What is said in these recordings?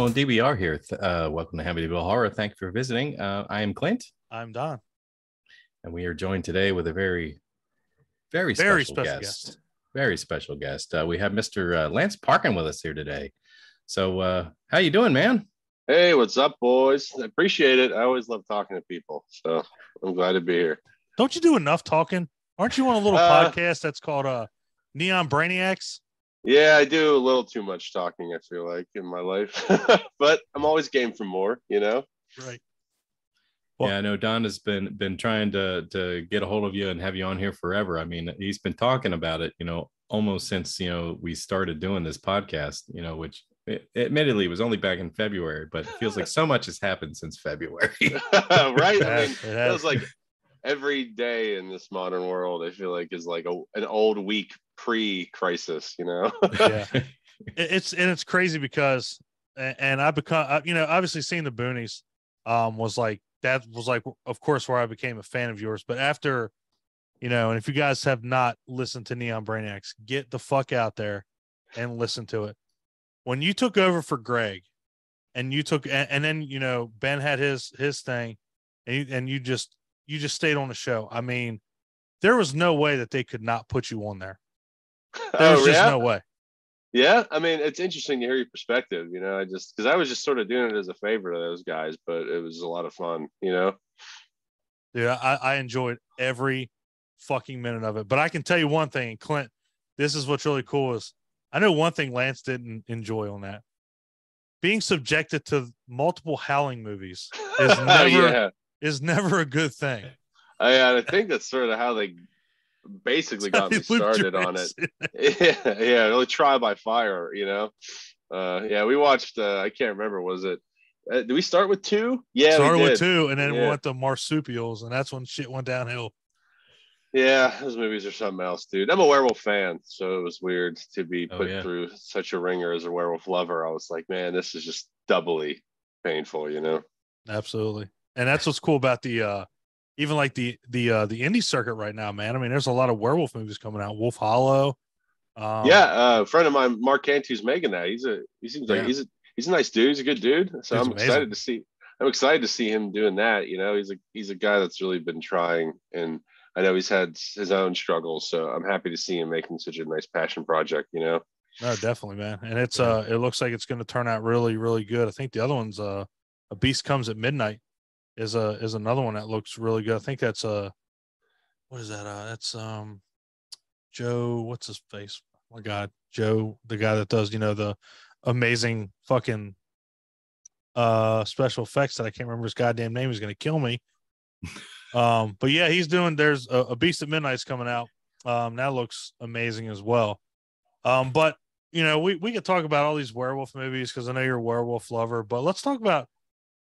Well, indeed, we are here. Welcome to Hamityville Horror. Thank you for visiting. I am Clint, I'm Don. and we are joined today with a very, very Very special special guest. guest. Very special guest. We have Mr. Lance Parkin with us here today. So, how you doing, man? Hey, what's up, boys? I appreciate it. I always love talking to people, so I'm glad to be here. Don't you do enough talking? Aren't you on a little podcast that's called Neon Brainiacs? Yeah, I do a little too much talking, I feel like, in my life. But I'm always game for more, you know? Right. Well, yeah, I know Don has been trying to get a hold of you and have you on here forever. I mean, he's been talking about it, almost since, we started doing this podcast, which admittedly was only back in February, but it feels like so much has happened since February. Right? I mean, it feels like every day in this modern world, I feel like is like an old week pre-crisis, Yeah. It's crazy because, and I become, obviously seeing the Boonies was like, of course, where I became a fan of yours. But after, and if you guys have not listened to Neon Brainiacs, get the fuck out there and listen to it. When you took over for Greg and then, Ben had his thing and you just stayed on the show. I mean, there was no way that they could not put you on there. There's just no way. Yeah, I mean, it's interesting to hear your perspective, because I was just sort of doing it as a favor to those guys, but it was a lot of fun, Yeah, I enjoyed every fucking minute of it. But I can tell you one thing, Clint, this is what's really cool is I know one thing Lance didn't enjoy on that. Being subjected to multiple Howling movies is never a good thing. I think that's sort of how they basically got me started on it. Yeah, really trial by fire, yeah, we watched I can't remember, was it did we start with 2? Yeah, started with 2 and then we went to marsupials, and that's when shit went downhill. Yeah, those movies are something else, dude. I'm a werewolf fan, so it was weird to be put through such a ringer as a werewolf lover. I was like, man, this is just doubly painful, Absolutely. And that's what's cool about the even like the indie circuit right now, man. I mean, there's a lot of werewolf movies coming out. Wolf Hollow. A friend of mine, Mark Cantu's making that. He seems like he's a nice dude. He's a good dude. So I'm excited to see him doing that. He's a guy that's really been trying, and I know he's had his own struggles. So I'm happy to see him making such a nice passion project. No, definitely, man. And it's it looks like it's going to turn out really, really good. I think the other one's A Beast Comes at Midnight is another one that looks really good. I think that's what is that? That's Joe, what's his face? Oh my God, Joe, the guy that does, the amazing fucking special effects that I can't remember his goddamn name. He's gonna kill me. But yeah, there's a Beast at Midnight's coming out. That looks amazing as well. But we could talk about all these werewolf movies because I know you're a werewolf lover, but let's talk about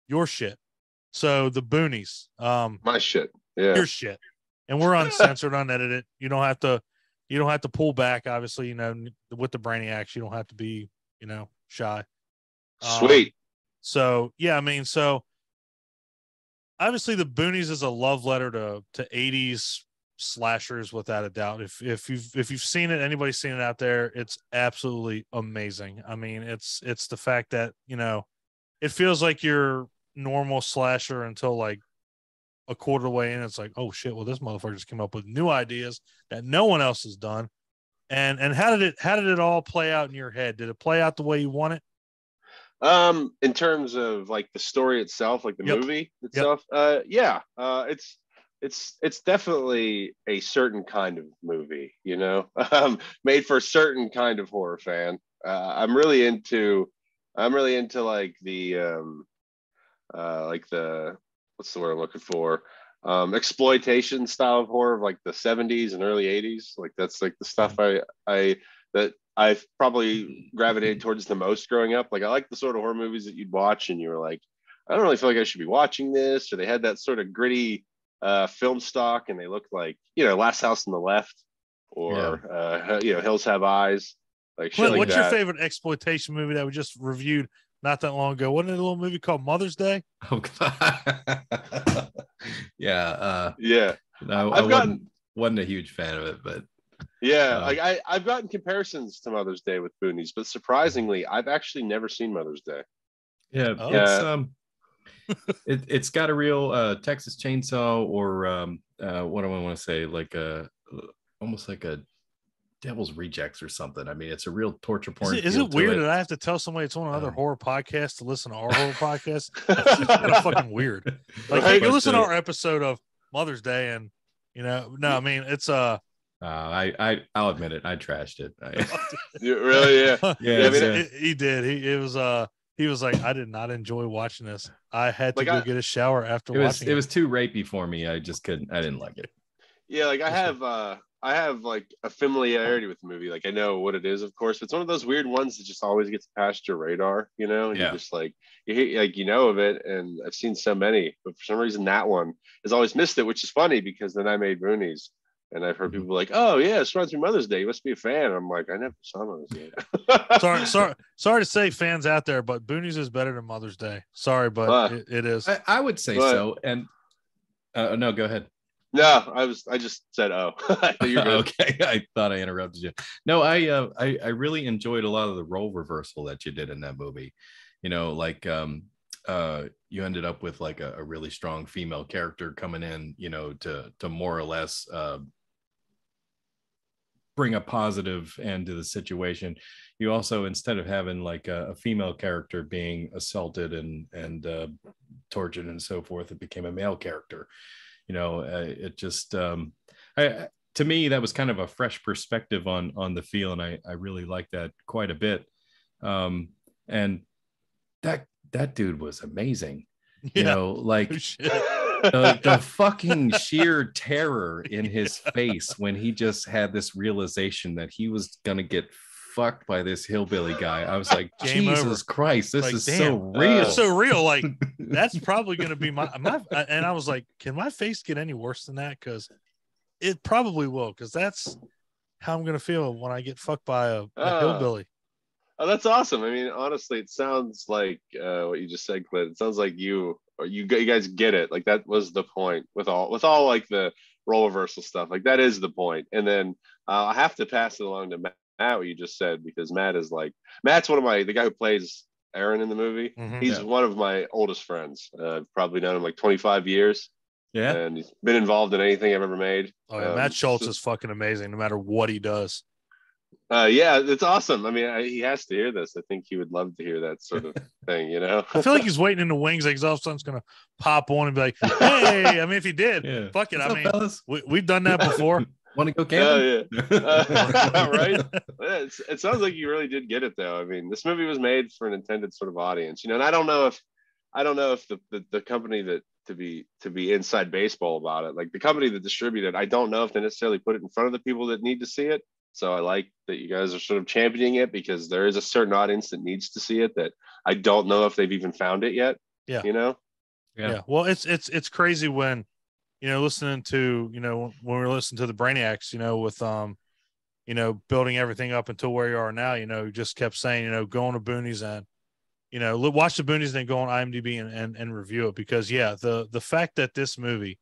your shit. So the Boonies, my shit, yeah, your shit, and we're uncensored, unedited. You don't have to pull back. Obviously, with the Brainiacs, you don't have to be, shy. Sweet. So yeah, I mean, so obviously the Boonies is a love letter to 80s slashers without a doubt. If you've seen it, anybody's seen it out there, it's absolutely amazing. I mean, it's the fact that, it feels like your normal slasher until like a quarter of the way in. It's like, oh shit, well, this motherfucker just came up with new ideas that no one else has done. And how did it all play out in your head? Did it play out the way you want it? In terms of like the story itself, like the movie itself, it's definitely a certain kind of movie, made for a certain kind of horror fan. I'm really into like the what's the word I'm looking for? Exploitation style of horror of like the 70s and early 80s. Like that's like the stuff that I've probably gravitated towards the most growing up. Like I like the sort of horror movies that you'd watch and you were like, I don't really feel like I should be watching this, or they had that sort of gritty film stock and they looked like, Last House on the Left or Hills Have Eyes. Like shit like what's that. Your favorite exploitation movie that we just reviewed not that long ago? Wasn't it a little movie called Mother's Day? Oh God. Yeah. I wasn't a huge fan of it, but like I've gotten comparisons to Mother's Day with Boonies, but surprisingly, I've actually never seen Mother's Day. Yeah, it's got a real Texas Chainsaw, or what do I want to say, like almost like a Devil's Rejects or something. I mean, it's a real torture porn. Is it weird that I have to tell somebody it's on another horror podcast to listen to our horror podcast? It's kind of fucking weird. Like, hey, go listen to our episode of Mother's Day, and no, I mean, it's I'll admit it. I trashed it. Really? Yeah. Yeah. I mean, he did. He was like, I did not enjoy watching this. I had to go get a shower after watching it. It was too rapey for me. I just couldn't. I didn't like it. Yeah, like I have like a familiarity with the movie. Like I know what it is, of course. But it's one of those weird ones that just always gets past your radar, and you're just like you know of it. And I've seen so many, but for some reason that one has always missed it, which is funny because then I made Boonies. And I've heard people like, "Oh yeah, it's run through Mother's Day. You must be a fan." I'm like, I never saw Mother's Day. sorry to say, fans out there, but Boonies is better than Mother's Day. Sorry, but it is. I would say so. And no, go ahead. No, I just said, "Oh, you're good." Okay, I thought I interrupted you. No, I really enjoyed a lot of the role reversal that you did in that movie. Like you ended up with like a really strong female character coming in, to more or less bring a positive end to the situation. You also, instead of having like a female character being assaulted and tortured and so forth, it became a male character. It just to me, that was kind of a fresh perspective on the feel, and I really liked that quite a bit. And that dude was amazing. Like the fucking sheer terror in his face when he just had this realization that he was gonna get fucked by this hillbilly guy. I was like, Jesus Christ, this is so real. It's so real. Like, that's probably gonna be my and I was like, can my face get any worse than that? Because it probably will, because that's how I'm gonna feel when I get fucked by a hillbilly. Oh, that's awesome. I mean, honestly, it sounds like what you just said, Clint. It sounds like you guys get it. Like that was the point with all like the role reversal stuff. Like that is the point. And then I have to pass it along to Matt, what you just said, because Matt's one of the guy who plays Aaron in the movie. Mm-hmm. He's one of my oldest friends. I've probably known him like 25 years. Yeah. And he's been involved in anything I've ever made. Oh yeah, Matt Schultz is fucking amazing no matter what he does. Yeah, it's awesome. I mean, he has to hear this. I think he would love to hear that sort of thing, I feel like he's waiting in the wings. Like all of a sudden, it's going to pop on and be like, hey, I mean, if he did, fuck it. What's up, we've done that before. Want to go camping? Right? It sounds like you really did get it, though. I mean, this movie was made for an intended sort of audience, and I don't know if the company that to be inside baseball about it, like the company that distributed, I don't know if they necessarily put it in front of the people that need to see it. So I like that you guys are sort of championing it, because there is a certain audience that needs to see it that I don't know if they've even found it yet. Yeah. Yeah. Well, it's crazy when, listening to, when we're listening to the Brainiacs, with, building everything up until where you are now, you just kept saying, go on to Boonies and, watch the Boonies and then go on IMDb and review it, because the fact that this movie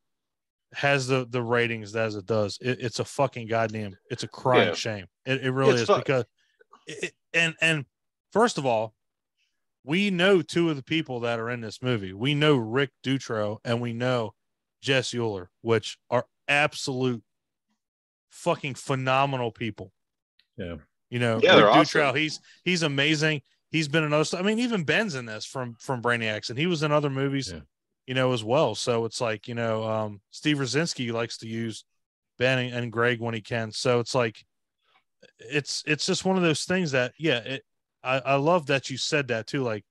has the ratings as it does, it's a fucking goddamn, it's a crying shame. It really is, because and first of all, we know two of the people that are in this movie. We know Rick Dutro and we know Jess Euler, which are absolute fucking phenomenal people. Yeah. Rick Dutro, awesome. He's amazing. He's been in other stuff. I mean, even Ben's in this from Brainiacs, and he was in other movies. Yeah. As well. So it's like, Steve Rosinski likes to use Ben and Greg when he can. So it's like, it's just one of those things that, I love that you said that too. Like,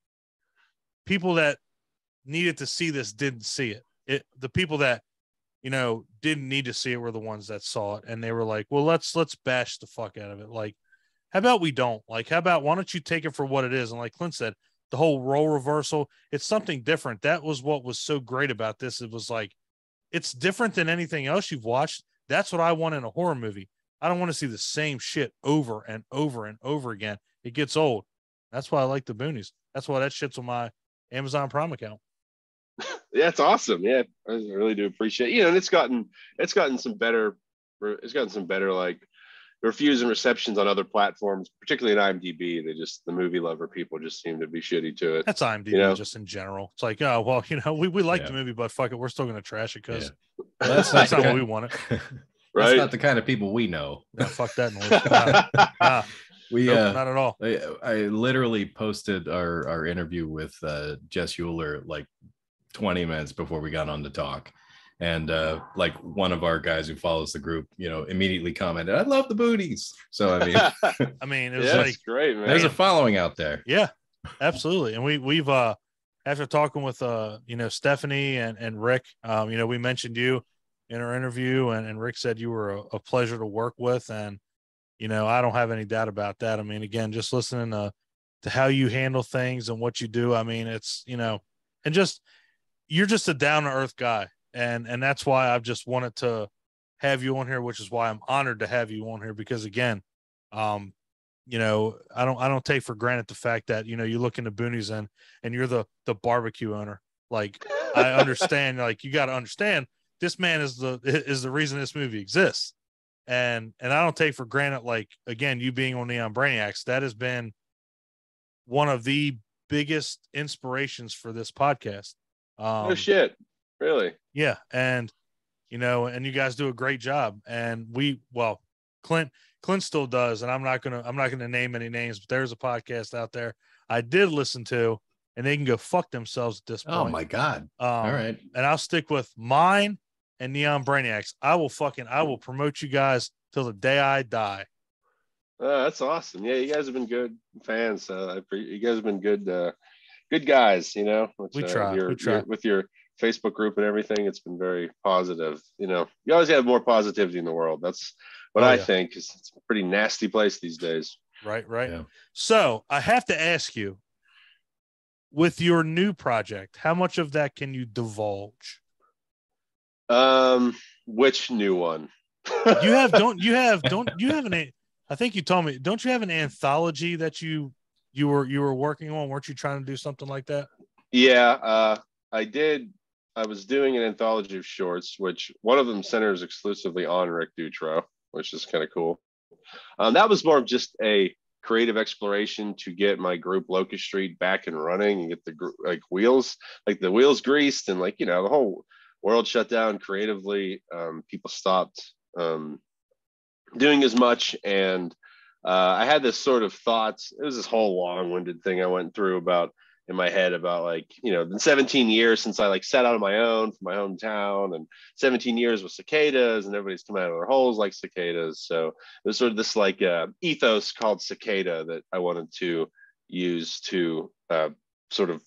people that needed to see this didn't see it. The people that, didn't need to see it were the ones that saw it. And they were like, well, let's bash the fuck out of it. Like, how about we don't? Like, why don't you take it for what it is? And like Clint said, the whole role reversal, it's something different. That was what was so great about this. It was like, it's different than anything else you've watched. That's what I want in a horror movie. I don't want to see the same shit over and over and over again. It gets old. That's why I like the Boonies. That's why that shit's on my Amazon Prime account. Yeah, it's awesome. Yeah, I really do appreciate and it's gotten some better like reviews and receptions on other platforms, particularly at IMDb, the movie lover people just seem to be shitty to it. That's IMDb just in general. It's like, oh well, we like the movie, but fuck it, we're still gonna trash it because that's not what we wanted. Right? That's not the kind of people we know. No, fuck that noise. Nah. Not at all. I literally posted our interview with Jess Euler like 20 minutes before we got on to talk. And like one of our guys who follows the group, immediely commented, "I love the Boonies." So I mean, it was like great, man. There's a following out there. Yeah, absolutely. And we've after talking with Stephanie and Rick, we mentioned you in our interview, and Rick said you were a pleasure to work with, and I don't have any doubt about that. I mean, again, just listening to how you handle things and what you do. I mean, it's and just you're just a down to earth guy. And that's why I've just wanted to have you on here, which is why I'm honored to have you on here, because again, I don't take for granted the fact that, you look into Boonies and you're the barbecue owner. Like, I understand, like, you got to understand this man is the reason this movie exists. And I don't take for granted, like, again, you being on Neon Brainiacs, that has been one of the biggest inspirations for this podcast. No shit. Really? Yeah. And, and you guys do a great job. And Clint still does. And I'm not going to name any names, but there's a podcast out there I did listen to, and they can go fuck themselves at this point. Oh my God. All right. And I'll stick with mine and Neon Brainiacs. I will promote you guys till the day I die. That's awesome. Yeah. You guys have been good fans. You guys have been good guys, which, we try with your Facebook group and everything. It's been very positive. You always have more positivity in the world. That's what I think, because it's a pretty nasty place these days. Right. Yeah. So I have to ask you, with your new project, how much of that can you divulge? Which new one? I think you told me, don't you have an anthology that you were working on? Weren't you trying to do something like that? Yeah, I did. I was doing an anthology of shorts, which one of them centers exclusively on Rick Dutro, which is kind of cool. That was more of just a creative exploration to get my group Locust Street back and running and get the wheels greased, and the whole world shut down creatively. People stopped doing as much, and I had this sort of thoughts. It was this whole long-winded thing I went through in my head about been 17 years since I set out on my own from my hometown, and 17 years with cicadas, and everybody's coming out of their holes like cicadas. So it was sort of this ethos called Cicada that I wanted to use to sort of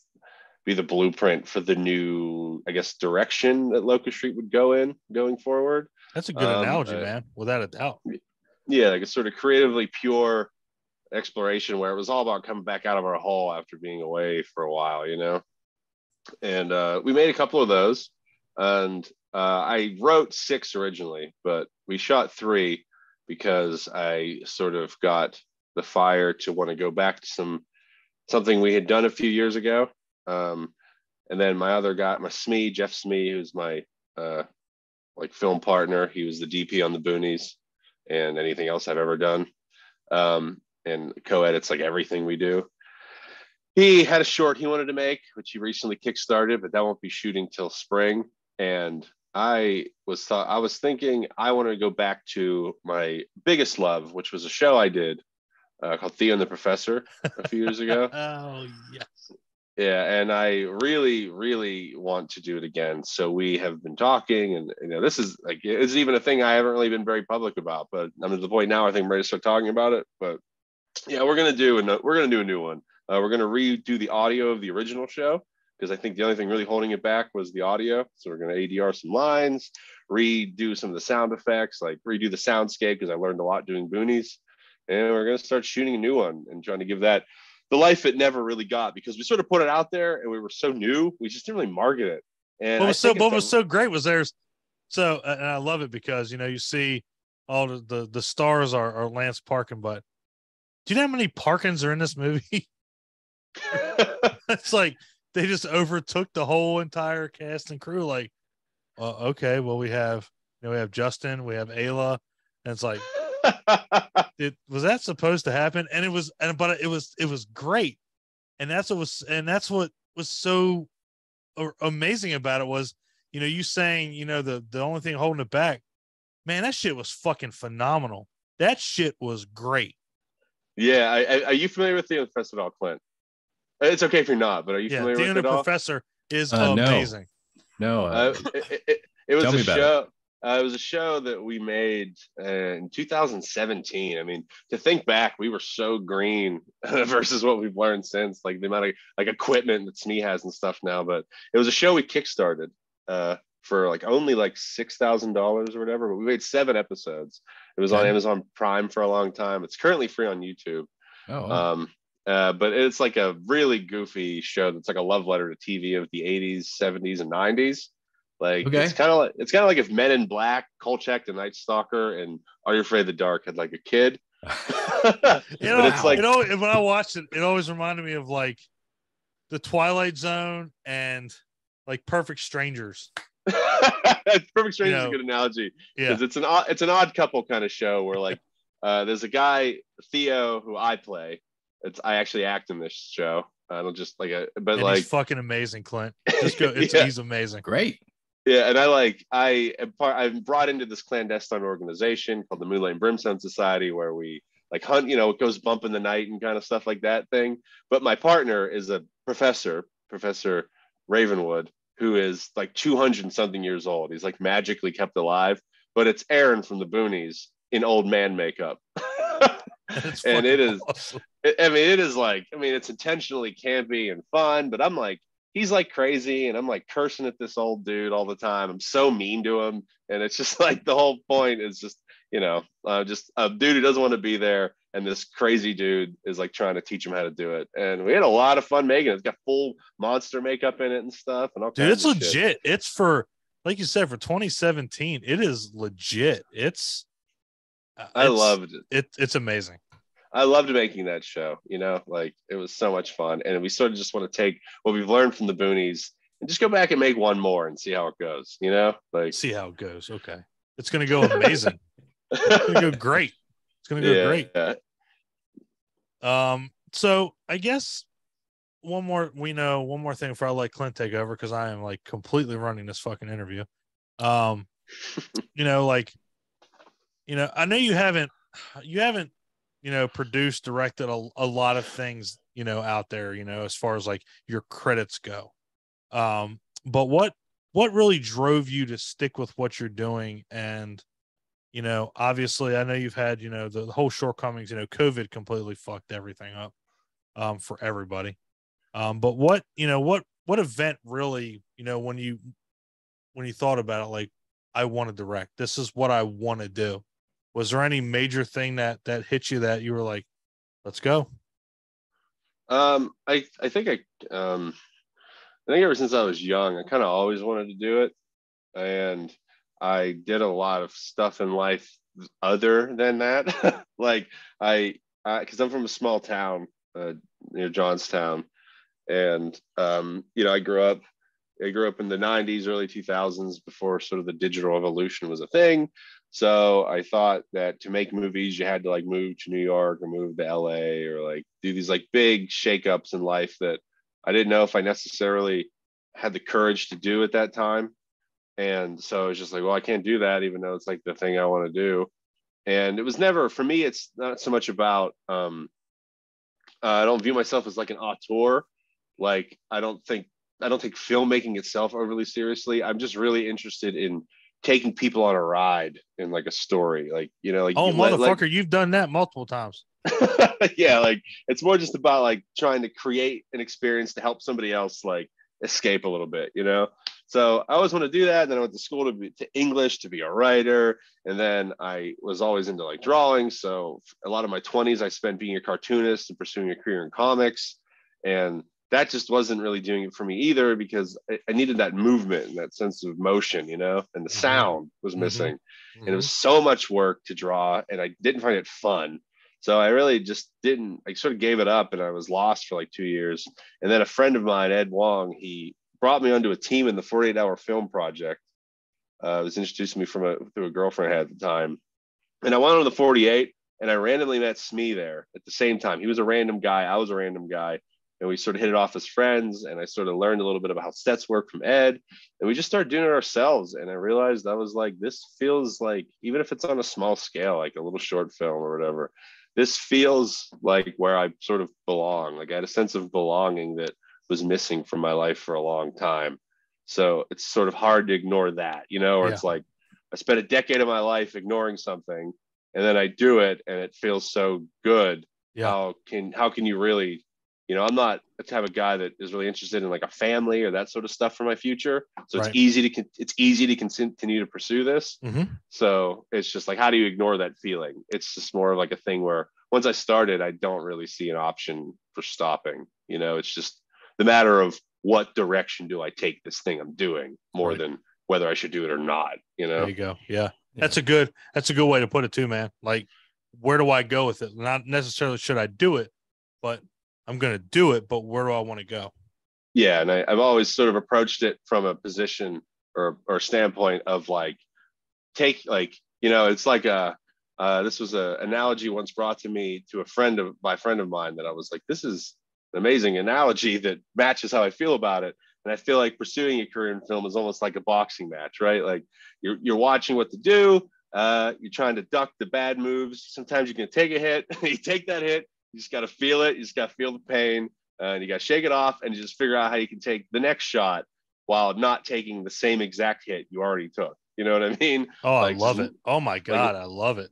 be the blueprint for the new, I guess, direction that Locust Street would go in going forward. That's a good analogy, man, without a doubt. Yeah, a sort of creatively pure exploration where it was all about coming back out of our hole after being away for a while, and we made a couple of those, and I wrote 6 originally, but we shot 3 because I sort of got the fire to want to go back to something we had done a few years ago, and then my other guy, Jeff Smee, who's my film partner, he was the DP on the Boonies and anything else I've ever done, and co-edits everything we do. He had a short he wanted to make, which he recently kickstarted, but that won't be shooting till spring. And I was thinking I want to go back to my biggest love, which was a show I did called Theo and the Professor a few years ago. Oh, yes. Yeah, and I really, really want to do it again. So we have been talking, and this is it's even a thing I haven't really been very public about, but I'm at the point now I think I'm ready to start talking about it. But yeah, we're gonna do a new one. We're gonna redo the audio of the original show, because I think the only thing really holding it back was the audio. So we're gonna ADR some lines, redo some of the sound effects, redo the soundscape, because I learned a lot doing Boonies, and we're gonna start shooting a new one and trying to give that the life it never really got, because we sort of put it out there and we were so new, we just didn't really market it. And what was so great was and I love it because you see all the stars are Lance Parkin, but do you know how many Parkins are in this movie? It's they just overtook the whole entire cast and crew. Okay, well we have Justin, we have Ayla, and it's Was that supposed to happen? And but it was great. And that's what was so amazing about it was, you saying, the only thing holding it back, man, that shit was fucking phenomenal. That shit was great. Yeah. Are you familiar with the Professor at all, Clint? It's okay if you're not, but are you familiar with it all? Professor is amazing. No. It was tell me about show. It was a show that we made in 2017. I mean, to think back, we were so green versus what we've learned since, like the amount of like equipment that SME has and stuff now. But it was a show we kickstarted for like only like $6,000 or whatever. But we made 7 episodes. It was on Amazon Prime for a long time. It's currently free on YouTube. Oh. Wow. But it's like a really goofy show that's like a love letter to TV of the 80s, 70s, and 90s. Like it's kind of like if Men in Black, Kolchak the Night Stalker, and Are You Afraid of the Dark had like a kid. It's like when I watched it, it always reminded me of like the Twilight Zone and like Perfect Strangers. Perfect Strangers is a good analogy because it's an odd couple kind of show where like there's a guy Theo who I play. I actually act in this show. I don't just like a, but and like he's fucking amazing, Clint. Just go. He's amazing. Great. Yeah, and I'm brought into this clandestine organization called the Moonlight and Brimstone Society where we like hunt, it goes bump in the night and kind of stuff like that thing. But my partner is a Professor Ravenwood, who is like 200 something years old. He's like magically kept alive, but it's Aaron from the Boonies in old man makeup. And it is awesome. It's intentionally campy and fun, but I'm like, he's like crazy and I'm like cursing at this old dude all the time. I'm so mean to him. And it's just like the whole point is just, just a dude who doesn't want to be there. And this crazy dude is like trying to teach him how to do it. And we had a lot of fun making it. It's got full monster makeup in it and stuff. And all dude, it's legit. Shit. It's for, like you said, for 2017, it is legit. I loved it. It's amazing. I loved making that show, like it was so much fun. And we sort of just want to take what we've learned from the Boonies and just go back and make one more and see how it goes, like see how it goes. Okay. It's going to go amazing. It's going to go great. It's going to go great. Yeah. So I guess one more thing before I let Clint take over, because I am like completely running this fucking interview. I know you haven't produced, directed a lot of things, out there, as far as like your credits go. But what really drove you to stick with what you're doing? And, obviously I know you've had, the whole shortcomings, COVID completely fucked everything up, for everybody. But what event really, when you thought about it, like, I want to direct, this is what I want to do. Was there any major thing that hit you that you were like, let's go? I think ever since I was young, I kind of always wanted to do it. And I did a lot of stuff in life other than that. Like because I'm from a small town near Johnstown. And, I grew up in the 90s, early 2000s, before sort of the digital revolution was a thing. So I thought that to make movies, you had to like move to New York or move to LA or like do these like big shakeups in life that I didn't know if I necessarily had the courage to do at that time. And so I was just like, well, I can't do that, even though it's like the thing I want to do. And it was never, for me, it's not so much about, I don't view myself as like an auteur. Like, I don't think filmmaking itself overly seriously. I'm just really interested in taking people on a ride in like a story, like, motherfucker, you've done that multiple times. Yeah, like it's more just about like trying to create an experience to help somebody else like escape a little bit, So I always want to do that. And then I went to school to English to be a writer, and then I was always into like drawing. So a lot of my 20s I spent being a cartoonist and pursuing a career in comics, and that just wasn't really doing it for me either, because I needed that movement and that sense of motion, and the sound was missing. Mm-hmm. And it was so much work to draw, and I didn't find it fun. So I really just I sort of gave it up, and I was lost for like 2 years. And then a friend of mine, Ed Wong, he brought me onto a team in the 48 Hour Film Project. It was introduced to me through a girlfriend I had at the time. And I went on the 48, and I randomly met Smee there at the same time. He was a random guy. I was a random guy. And we sort of hit it off as friends. And I sort of learned a little bit about how sets work from Ed. And we just started doing it ourselves. And I realized I was like, this feels like, even if it's on a small scale, like a little short film or whatever, this feels like where I sort of belong. Like I had a sense of belonging that was missing from my life for a long time. So it's sort of hard to ignore that, or it's like I spent a decade of my life ignoring something, and then I do it and it feels so good. How can you really, I'm not the type of guy that is really interested in like a family or that sort of stuff for my future. So it's easy to continue to pursue this. So it's just like, how do you ignore that feeling? It's just more of like a thing where once I started, I don't really see an option for stopping. It's just the matter of what direction do I take this thing I'm doing more than whether I should do it or not. There you go. Yeah. That's a good way to put it too, man. Like, where do I go with it? Not necessarily should I do it, but I'm going to do it, but where do I want to go? Yeah. And I've always sort of approached it from a position or standpoint of like, it's like this was an analogy once brought to me to a friend of mine that I was like, this is an amazing analogy that matches how I feel about it. And I feel like pursuing a career in film is almost like a boxing match, right? Like you're watching what to do. You're trying to duck the bad moves. Sometimes you can take a hit. You take that hit. You just got to feel it. You just got to feel the pain, and you got to shake it off, and you just figure out how you can take the next shot while not taking the same exact hit you already took. You know what I mean? Oh, I love it. Oh my God, I love it.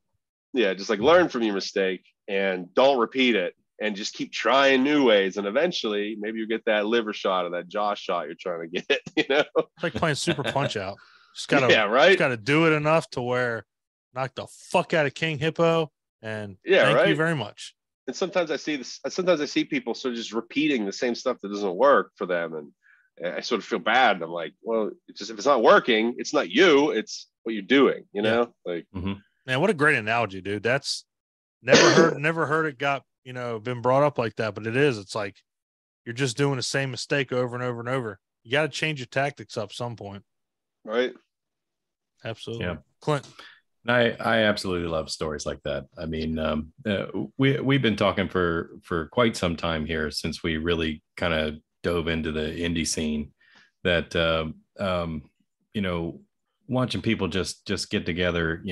Yeah, just like learn from your mistake and don't repeat it, and just keep trying new ways, and eventually maybe you get that liver shot or that jaw shot you're trying to get. It's like playing Super Punch Out. Just gotta, just gotta do it enough to where knock the fuck out of King Hippo, and thank you very much. And sometimes I see people sort of just repeating the same stuff that doesn't work for them, and I sort of feel bad. I'm like, well, if it's not working, it's not you, it's what you're doing. Like, man, what a great analogy, dude. That's never heard it got been brought up like that, but it is. It's like you're just doing the same mistake over and over and over. You got to change your tactics up some point, right? Absolutely. Yeah, Clint. I absolutely love stories like that. I mean, we've been talking for quite some time here since we really kind of dove into the indie scene. That watching people just get together,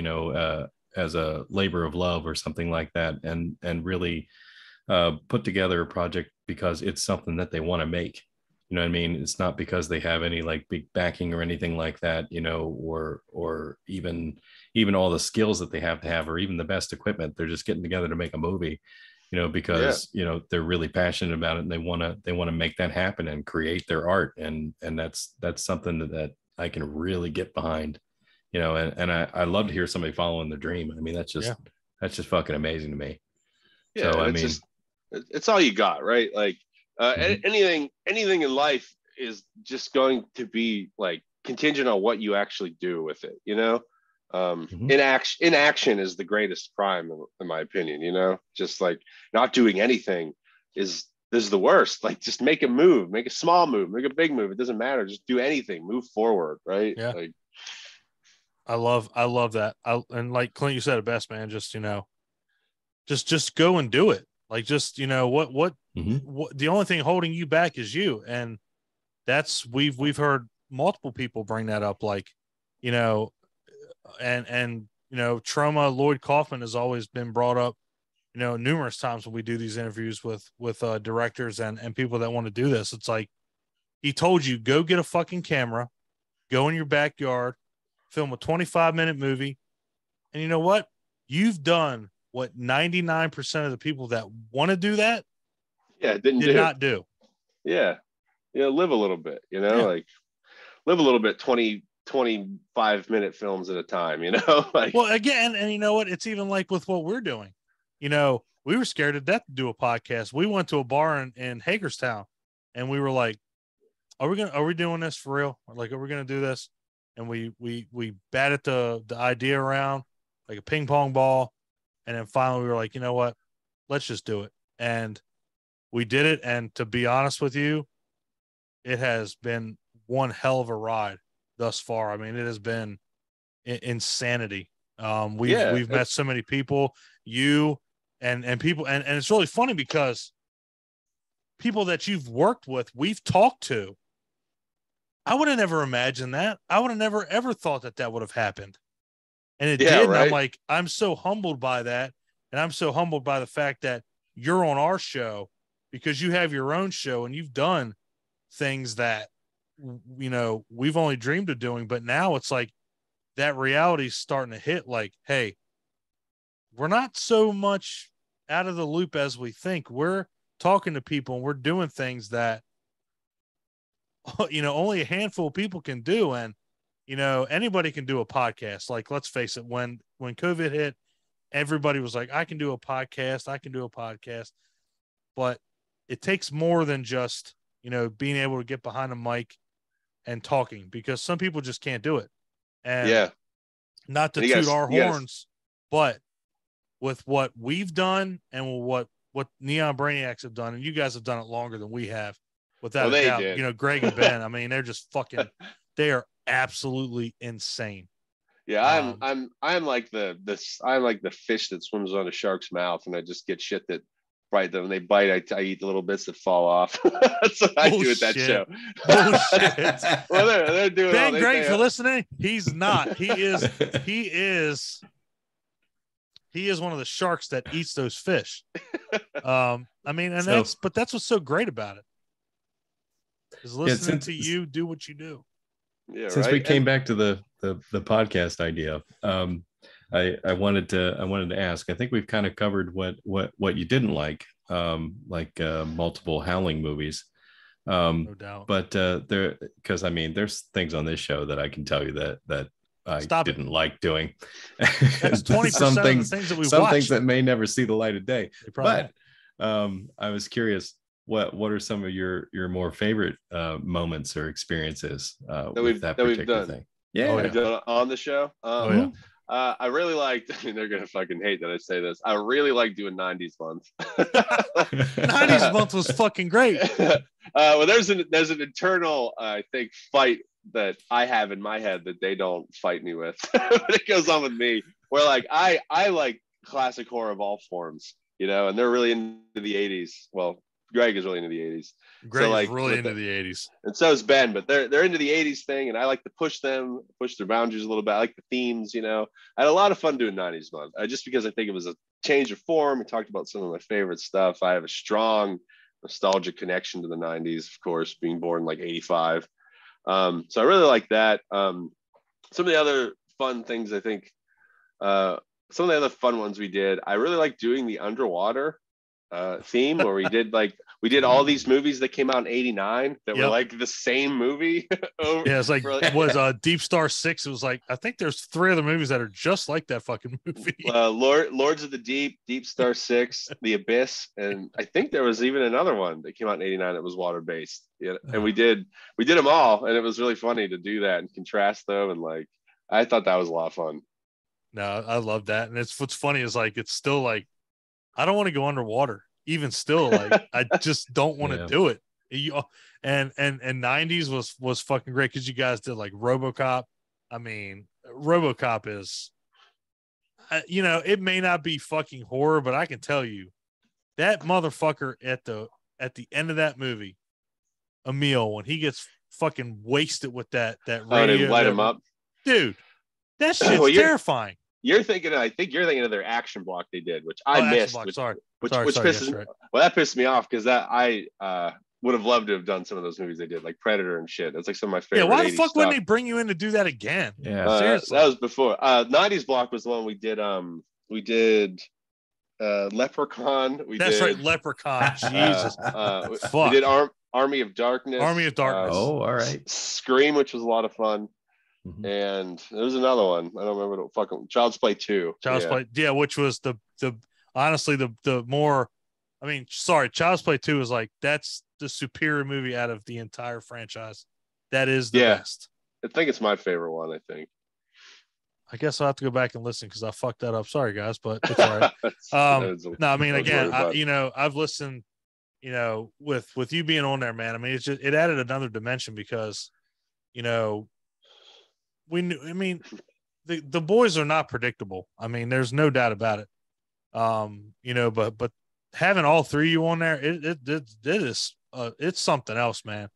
as a labor of love or something like that, and really put together a project because it's something that they want to make. You know what I mean? It's not because they have any like big backing or anything like that, or even all the skills that they have to have, or even the best equipment. They're just getting together to make a movie, because they're really passionate about it, and they want to make that happen and create their art, and that's something that I can really get behind, and I love to hear somebody following their dream. I mean, that's just fucking amazing to me. Yeah, so it's all you got, right? Like anything in life is just going to be like contingent on what you actually do with it. Inaction is the greatest crime in my opinion. Just like not doing anything is the worst. Like just make a move, make a small move, make a big move. It doesn't matter. Just do anything, move forward, right? Yeah. Like I love that. And like Clint, you said it best, man. Just just go and do it. Like just what the only thing holding you back is you, and that's we've heard multiple people bring that up, like and trauma. Lloyd Kaufman has always been brought up numerous times when we do these interviews with directors and people that want to do this. It's like he told you, go get a fucking camera, go in your backyard, film a 25-minute movie, and you know what, you've done what 99% of the people that want to do that did not do. Yeah. Live a little bit, like live a little bit, 25-minute films at a time, like, well, again, and you know what, it's even like with what we're doing, we were scared to death to do a podcast. We went to a bar in Hagerstown, and we were like, are we doing this for real? Like, are we going to do this? And we batted the idea around like a ping pong ball. And then finally we were like, you know what, let's just do it. And we did it. And to be honest with you, it has been one hell of a ride thus far. I mean, it has been insanity. We've met so many people, you and people, and it's really funny because people that you've worked with, we've talked to. I would have never imagined that. I would have never ever thought that would have happened. And it did. Right? And I'm like, I'm so humbled by that. And I'm so humbled by the fact that you're on our show because you have your own show and you've done things that, we've only dreamed of doing. But now it's like that reality is starting to hit like, hey, we're not so much out of the loop as we think. We're talking to people and we're doing things that, only a handful of people can do. And, anybody can do a podcast. Like, let's face it, when COVID hit, everybody was like, I can do a podcast. But it takes more than just, being able to get behind a mic and talking, because some people just can't do it. And not to toot our horns, but with what we've done and what Neon Brainiacs have done, and you guys have done it longer than we have, without a doubt. Greg and Ben, I mean, they're just fucking, they are absolutely insane. Yeah, I'm like the fish that swims on a shark's mouth, and I just get shit that bite them. When they bite, I eat the little bits that fall off. That's what I do at that show. Bullshit. Well, they're doing Ben, Greg, for listening, he's not. He is one of the sharks that eats those fish. I mean, and that's what's so great about it. Is listening to you do what you do. Yeah, since we came back to the podcast idea, I wanted to ask. I think we've kind of covered what you didn't like multiple Howling movies. No doubt. But because I mean, there's things on this show that I can tell you that I didn't like doing. That's 20% of the things that we've watched. Things that may never see the light of day. But I was curious, what are some of your more favorite moments or experiences with that particular thing? Yeah, we've done on the show. I really liked, I mean, they're gonna fucking hate that I say this. I really like doing 90s month. 90s month was fucking great. Well, there's an internal I think fight that I have in my head that they don't fight me with. But it goes on with me, where like I like classic horror of all forms, and they're really into the 80s. Well, Greg is really into the 80s. Greg is really into the 80s. And so is Ben, but they're into the 80s thing, and I like to push their boundaries a little bit. I like the themes, I had a lot of fun doing 90s month, just because I think it was a change of form. We talked about some of my favorite stuff. I have a strong nostalgic connection to the 90s, of course, being born like 85. So I really like that. Some of the other fun things, I think, some of the other fun ones we did, I really like doing the underwater theme, where we did all these movies that came out in 89 that were like the same movie. It's like, it was Deep Star 6. It was like, I think there's 3 other movies that are just like that fucking movie. Lords of the Deep, Deep Star 6, The Abyss, and I think there was even another one that came out in 89 that was water based. Yeah, and we did them all, and it was really funny to do that and contrast them, and like I thought that was a lot of fun. No, I love that. And what's funny is like, it's still like, I don't want to go underwater. Even still, like, I just don't want to do it. And 90s was fucking great, because you guys did like RoboCop. I mean, RoboCop is, it may not be fucking horror, but I can tell you that motherfucker at the end of that movie, Emil, when he gets fucking wasted with that radio, light him up, dude, that shit's terrifying. I think you're thinking of their action block they did, which I missed. Which pisses me. Well, that pissed me off, because I would have loved to have done some of those movies they did, like Predator and shit. That's like some of my favorite. Yeah, why the fuck wouldn't they bring you in to do that again? Yeah, seriously. That was before. 90s block was the one we did. We did Leprechaun. Right, Leprechaun. Jesus. We did Army of Darkness. Oh, all right. Scream, which was a lot of fun. Mm-hmm. And there was another one. I don't remember what fucking Child's Play 2. Play, which was the honestly the more, I mean, sorry, Child's Play 2 is like, that's the superior movie out of the entire franchise. That is the best. I think it's my favorite one, I think. I guess I'll have to go back and listen, because I fucked that up. Sorry guys, but it's all right. No, I mean, again, I've listened, with you being on there, man. I mean, it added another dimension, because, we knew, I mean, the boys are not predictable. I mean, there's no doubt about it. You know, but having all three of you on there, it is it's something else, man.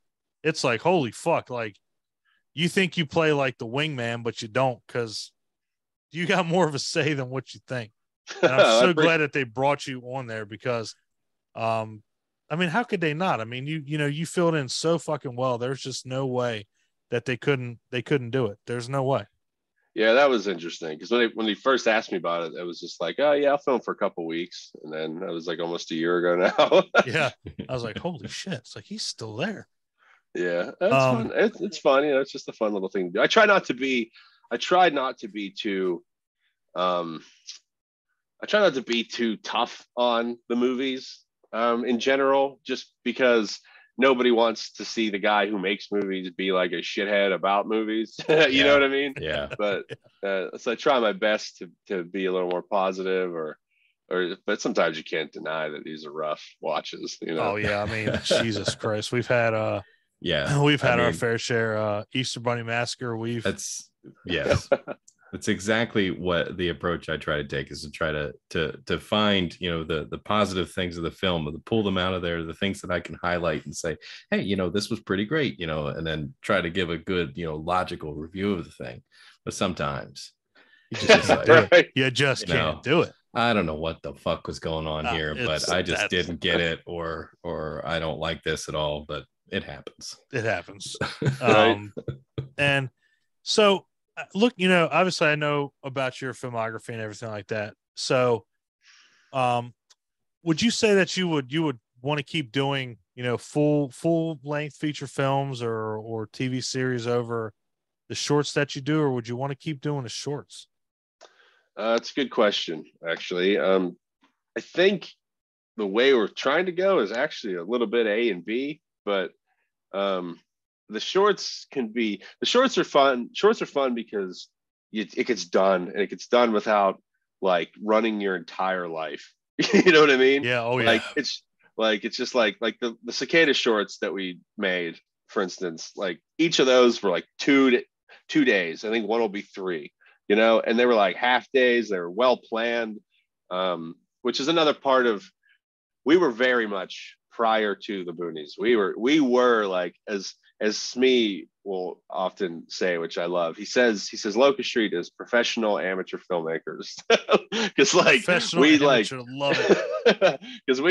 It's like, holy fuck, like you think you play like the wingman, but you don't, because you got more of a say than what you think. And I'm so glad that they brought you on there, because I mean, how could they not? I mean, you know, you filled in so fucking well. There's just no way that they couldn't do it. There's no way. Yeah, that was interesting, because when they first asked me about it, it was just like, oh yeah, I'll film for a couple weeks, and then that was like almost a year ago now. Yeah, I was like, holy shit! It's like he's still there. Yeah, that's fun. It's fun. You know, it's just a fun little thing to do. I try not to be too I try not to be too tough on the movies in general, just because nobody wants to see the guy who makes movies be like a shithead about movies. You know what I mean? Yeah. But so I try my best to be a little more positive, but sometimes you can't deny that these are rough watches, you know? Oh yeah. I mean, Jesus Christ. We've had our fair share. Easter Bunny Massacre. Yes. That's exactly what the approach I try to take, is to try to find, you know, the positive things of the film, to pull them out of there, the things that I can highlight and say, hey, you know, this was pretty great, you know, and then try to give a good, you know, logical review of the thing. But sometimes you just can't do it. You just can't do it. I don't know what the fuck was going on here, but I just didn't get it, or I don't like this at all, but it happens. It happens. Right. And so, look, you know, obviously I know about your filmography and everything like that. So, would you say that you would want to keep doing, you know, full length feature films or TV series over the shorts that you do, or would you want to keep doing the shorts? That's a good question, actually. I think the way we're trying to go is actually a little bit A and B, but the shorts are fun. Shorts are fun because it gets done, and it gets done without like running your entire life. You know what I mean? Yeah. Oh like, yeah. it's just like the cicada shorts that we made, for instance, like each of those were like 2 days. I think one will be 3, you know, and they were like half days. They were well planned, which is another part of, we were very much prior to the Boonies. We were like, as Smee will often say, which I love. He says Locust Street is professional amateur filmmakers, because like we like love it, because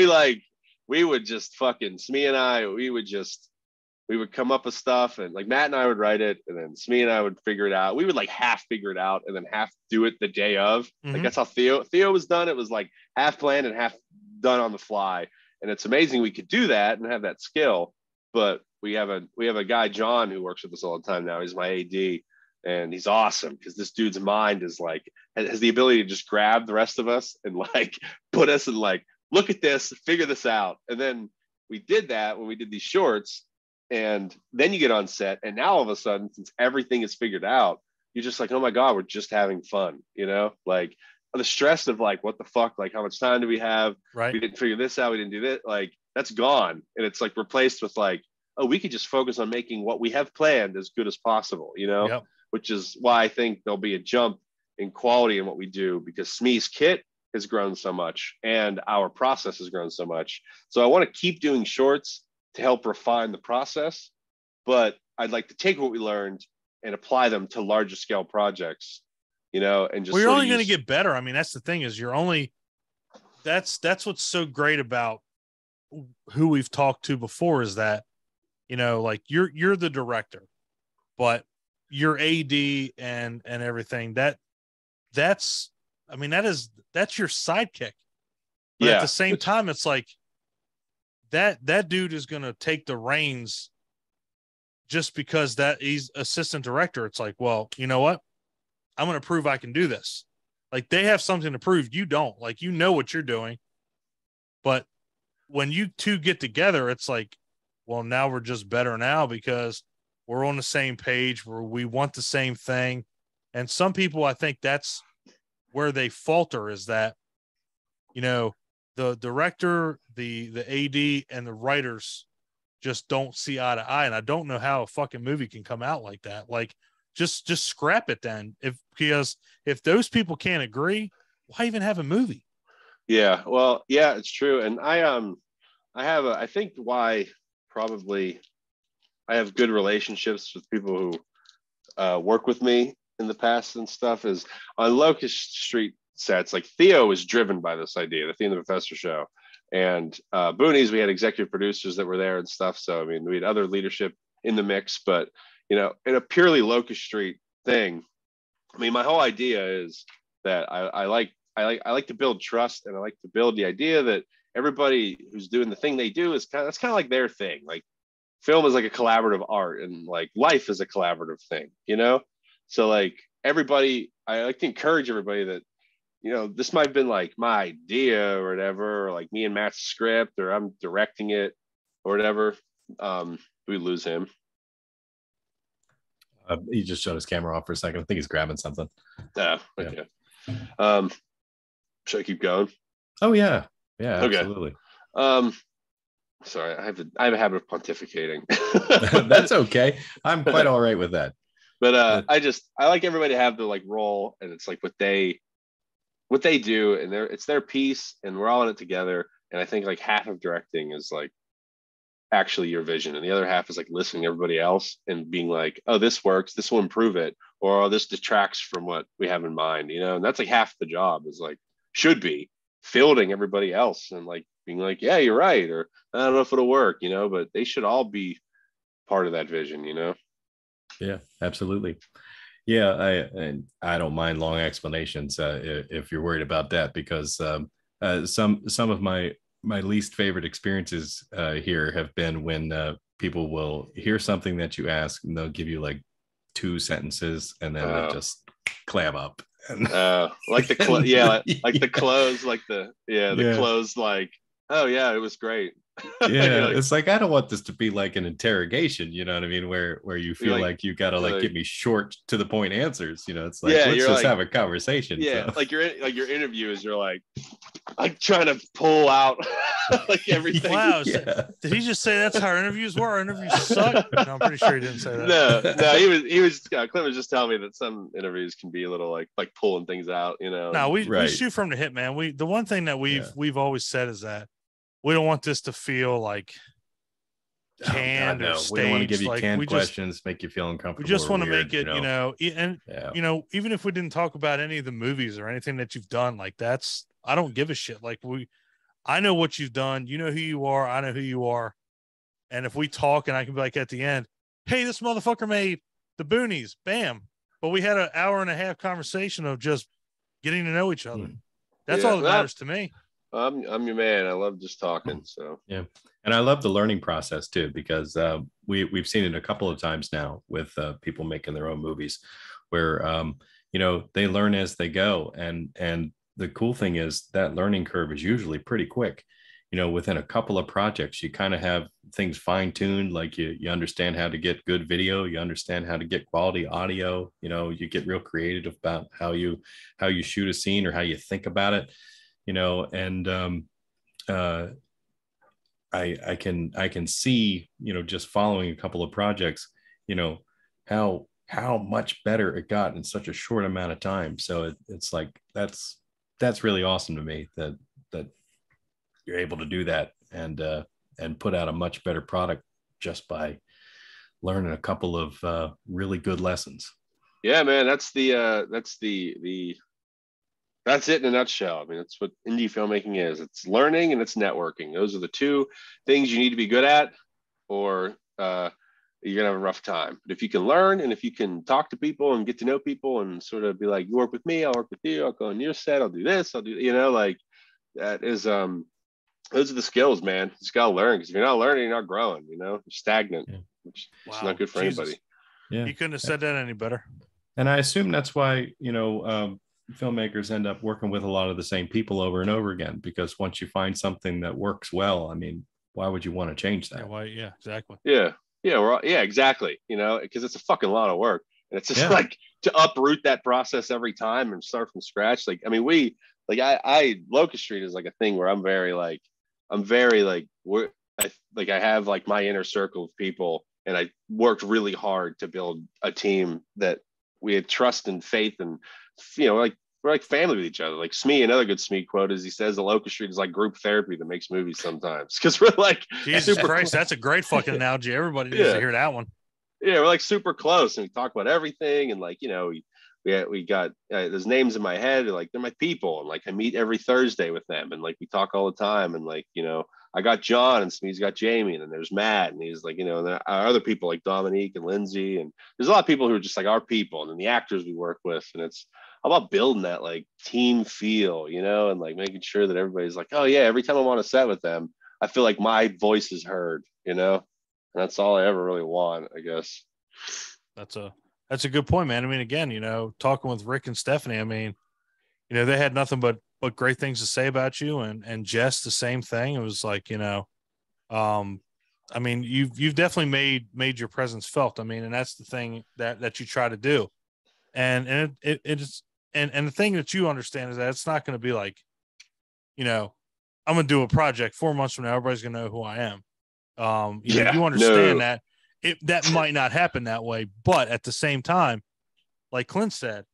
we would just fucking Smee and I we would come up with stuff, and like Matt and I would write it, and then Smee and I would figure it out. We would like half figure it out and then half do it the day of. Mm-hmm. Like that's how Theo was done. It was like half planned and half done on the fly. And it's amazing we could do that and have that skill. But we have a guy, John, who works with us all the time now. He's my AD, and he's awesome, because this dude's mind is like, has the ability to just grab the rest of us and like put us in like, look at this, figure this out. And then we did that when we did these shorts, and then you get on set, and now all of a sudden, since everything is figured out, you're just like, oh my God, we're just having fun, you know? Like the stress of like, what the fuck, like how much time do we have? Right. We didn't figure this out. We didn't do that. Like that's gone. And it's like replaced with like, oh, we could just focus on making what we have planned as good as possible, you know? Yep. Which is why I think there'll be a jump in quality in what we do, because Smee's kit has grown so much and our process has grown so much. So I want to keep doing shorts to help refine the process, but I'd like to take what we learned and apply them to larger scale projects, you know, and just, well, you're only going to get better. I mean, that's the thing, is that's what's so great about who we've talked to before, is that, you know, like you're the director, but your AD and everything that's your sidekick. But at the same time, it's like that dude is going to take the reins just because that he's assistant director. It's like, well, you know what? I'm going to prove I can do this. Like they have something to prove. You don't. Like, you know what you're doing. But when you two get together, it's like, well, now we're just better now because we're on the same page, where we want the same thing. And some people, I think that's where they falter, is that, you know, the director, the AD, and the writers just don't see eye to eye. And I don't know how a fucking movie can come out like that. Like, just scrap it then. Because if those people can't agree, why even have a movie? Yeah, well, yeah, it's true. And I think why probably I have good relationships with people who work with me in the past and stuff is on Locust Street sets. Like Theo was driven by this idea, the Theo and the Professor show, and Boonies, we had executive producers that were there and stuff. So I mean, we had other leadership in the mix, but in a purely Locust Street thing, I mean, my whole idea is that I like to build trust, and I like to build the idea that everybody who's doing the thing they do is that's kind of like their thing. Like film is like a collaborative art, and like life is a collaborative thing, So like everybody, I like to encourage everybody that, this might have been like my idea or whatever, or like me and Matt's script, or I'm directing it or whatever. We lose him. He just shut his camera off for a second. I think he's grabbing something. Oh, okay. Yeah. Should I keep going? Oh yeah. Yeah, okay. Absolutely. Sorry, I have a habit of pontificating. That's okay. I'm quite all right with that. But I like everybody to have their like role, and it's like what they do, and it's their piece, and we're all in it together. And I think like half of directing is like actually your vision, and the other half is like listening to everybody else and being like, oh, this works, this will improve it, or oh, this detracts from what we have in mind, and that's like half the job is like should be fielding everybody else and like being like, yeah, you're right, or I don't know if it'll work, but they should all be part of that vision, Yeah, absolutely. Yeah, I don't mind long explanations if you're worried about that, because some of my least favorite experiences here have been when people will hear something that you ask, and they'll give you like 2 sentences, and then they just clam up. Like the close, like the close, like, oh yeah, it was great. Yeah, it's like, I don't want this to be like an interrogation, you know what I mean, where you feel like you gotta like give me short to the point answers, it's like, let's just have a conversation. Yeah, so. like your interview is, you're like trying to pull out like everything. Wow. Yeah. So, did he just say that's how our interviews were? Our interviews suck? No, I'm pretty sure he didn't say that. No, he was Clint was just telling me that some interviews can be a little like pulling things out, No, we shoot from the hip, man. The one thing that we've always said is that we don't want this to feel like canned or staged. We don't want to give you canned questions, make you feel uncomfortable. We just want to make it, even if we didn't talk about any of the movies or anything that you've done, like I don't give a shit. Like I know what you've done. You know who you are. I know who you are. And if we talk, and I can be like at the end, hey, this motherfucker made the Boonies, bam. But we had an hour and a half conversation of just getting to know each other. That's all that matters to me. I'm your man. I love just talking. So yeah, and I love the learning process too, because we've seen it a couple of times now with people making their own movies, where they learn as they go, and the cool thing is that learning curve is usually pretty quick. Within a couple of projects, you kind of have things fine-tuned. Like you understand how to get good video, you understand how to get quality audio. You get real creative about how you shoot a scene or how you think about it. And I can see, just following a couple of projects, how much better it got in such a short amount of time. So it's like, that's really awesome to me that you're able to do that and put out a much better product just by learning a couple of really good lessons. Yeah, man, that's it in a nutshell. I mean, that's what indie filmmaking is. It's learning and it's networking. Those are the 2 things you need to be good at, or you're going to have a rough time. But if you can learn, and if you can talk to people and get to know people and sort of be like, you work with me, I'll work with you, I'll go on your set, I'll do this, I'll do, like that is, those are the skills, man. You just got to learn, because if you're not learning, you're not growing, you're stagnant, which is not good for anybody. Yeah. You couldn't have said that any better. And I assume that's why, filmmakers end up working with a lot of the same people over and over again, because once you find something that works well, I mean, why would you want to change that? Yeah, exactly. Yeah, exactly. Because it's a fucking lot of work, and it's just like to uproot that process every time and start from scratch. Like, I mean, I Locust Street is like a thing where I have like my inner circle of people, and I worked really hard to build a team that we had trust and faith, and like we're like family with each other. Like Smee, another good Smee quote is he says the Locust Street is like group therapy that makes movies sometimes, because we're like Jesus Christ, that's a great fucking analogy. Everybody needs to hear that one. Yeah, we're like super close, and we talk about everything, and like we got there's names in my head, like they're my people, and like I meet every Thursday with them, and like we talk all the time, and like I got John, and Smee's got Jamie, and then there's Matt, and he's like and there are other people like Dominique and Lindsay, and there's a lot of people who are just like our people, and then the actors we work with, and it's about building that like team feel, and like making sure that everybody's like, oh yeah, every time I'm on a set with them, I feel like my voice is heard, and that's all I ever really want, I guess. That's a good point, man. I mean, again, talking with Rick and Stephanie, I mean, they had nothing but great things to say about you, and Jess, the same thing. It was like, I mean, you've definitely made your presence felt. I mean, and that's the thing that you try to do. And it's the thing that you understand is that it's not going to be like, I'm going to do a project 4 months from now, everybody's going to know who I am. You understand that that might not happen that way, but at the same time, like Clint said,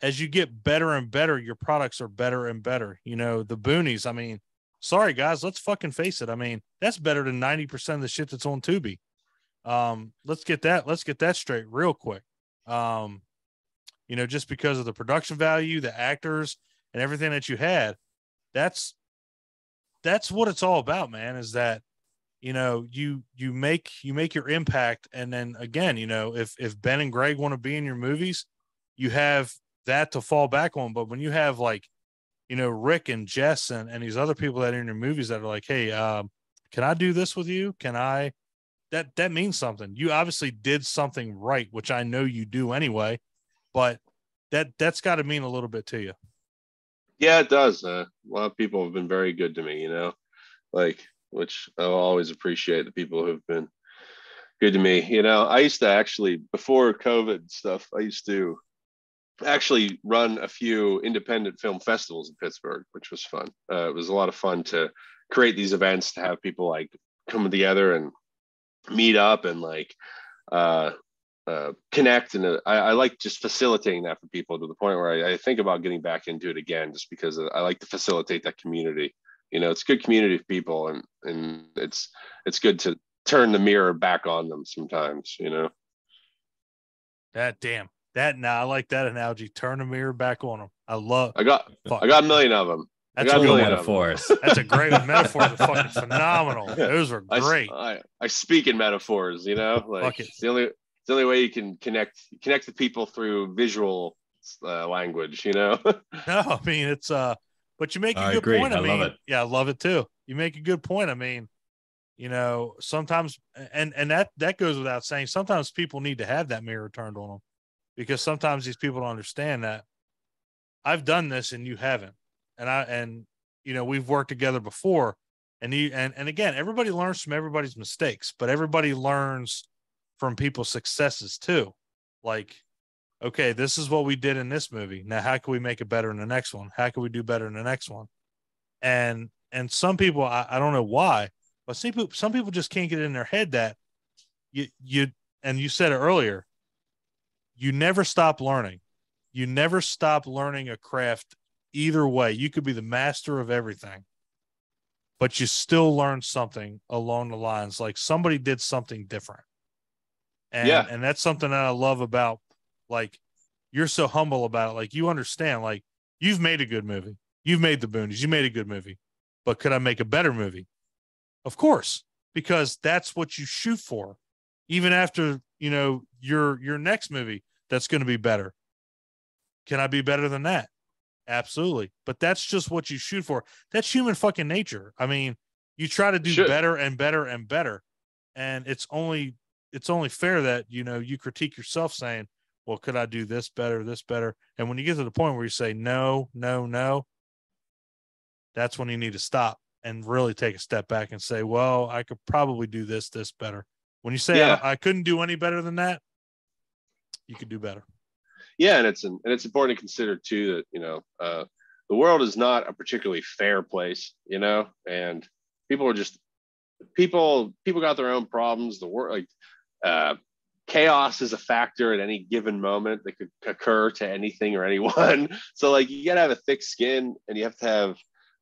as you get better and better, your products are better and better. The Boonies, I mean, sorry guys, let's fucking face it. I mean, that's better than 90% of the shit that's on Tubi. Let's get that straight real quick. Just because of the production value, the actors, and everything that you had, that's what it's all about, man, is that you make your impact. And then again, if Ben and Greg want to be in your movies, you have that to fall back on. But when you have like, Rick and Jess and these other people that are in your movies that are like, hey, can I do this with you? That means something. You obviously did something right, which I know you do anyway, but that's got to mean a little bit to you. Yeah, it does. A lot of people have been very good to me, which I'll always appreciate, the people who've been good to me. I used to actually, before COVID stuff, I used to actually run a few independent film festivals in Pittsburgh, which was fun. It was a lot of fun to create these events, to have people like coming together and meet up and like connect. And I like just facilitating that for people, to the point where I think about getting back into it again, just because I like to facilitate that community. It's a good community of people, and it's good to turn the mirror back on them sometimes, I like that analogy. Turn the mirror back on them. I got a million of them. That's a good metaphors. That's a great metaphor. They're fucking phenomenal. Those were great. I speak in metaphors, like it's the only way you can connect the people through visual language, No, I mean, it's but you make a good point. I mean, love it. Yeah, I love it too. You make a good point. I mean, sometimes, and that goes without saying, sometimes people need to have that mirror turned on them, because sometimes these people don't understand that I've done this and you haven't. And we've worked together before, and again, everybody learns from everybody's mistakes, but everybody learns from people's successes too. Like, okay, this is what we did in this movie. Now, how can we make it better in the next one? How can we do better in the next one? And some people, I don't know why, but some people just can't get in their head that you said it earlier, you never stop learning. You never stop learning a craft either way. You could be the master of everything, but you still learn something along the lines, like somebody did something different. And that's something that I love about, like, you're so humble about it. Like, you understand, like, you've made a good movie. You've made the Boonies. You made a good movie, but could I make a better movie? Of course, because that's what you shoot for. Even after, your next movie, that's going to be better. Can I be better than that? Absolutely. But that's just what you shoot for. That's human fucking nature. I mean, you try to do better and better and better. And it's only fair that, you critique yourself saying, well, could I do this better, this better? And when you get to the point where you say, no, no, no, that's when you need to stop and really take a step back and say, well, I could probably do this better. When you say I couldn't do any better than that, you could do better. Yeah. And it's important to consider too, that, the world is not a particularly fair place, and people are just, people got their own problems. The world, like, chaos is a factor at any given moment that could occur to anything or anyone. So like you gotta have a thick skin and you have to have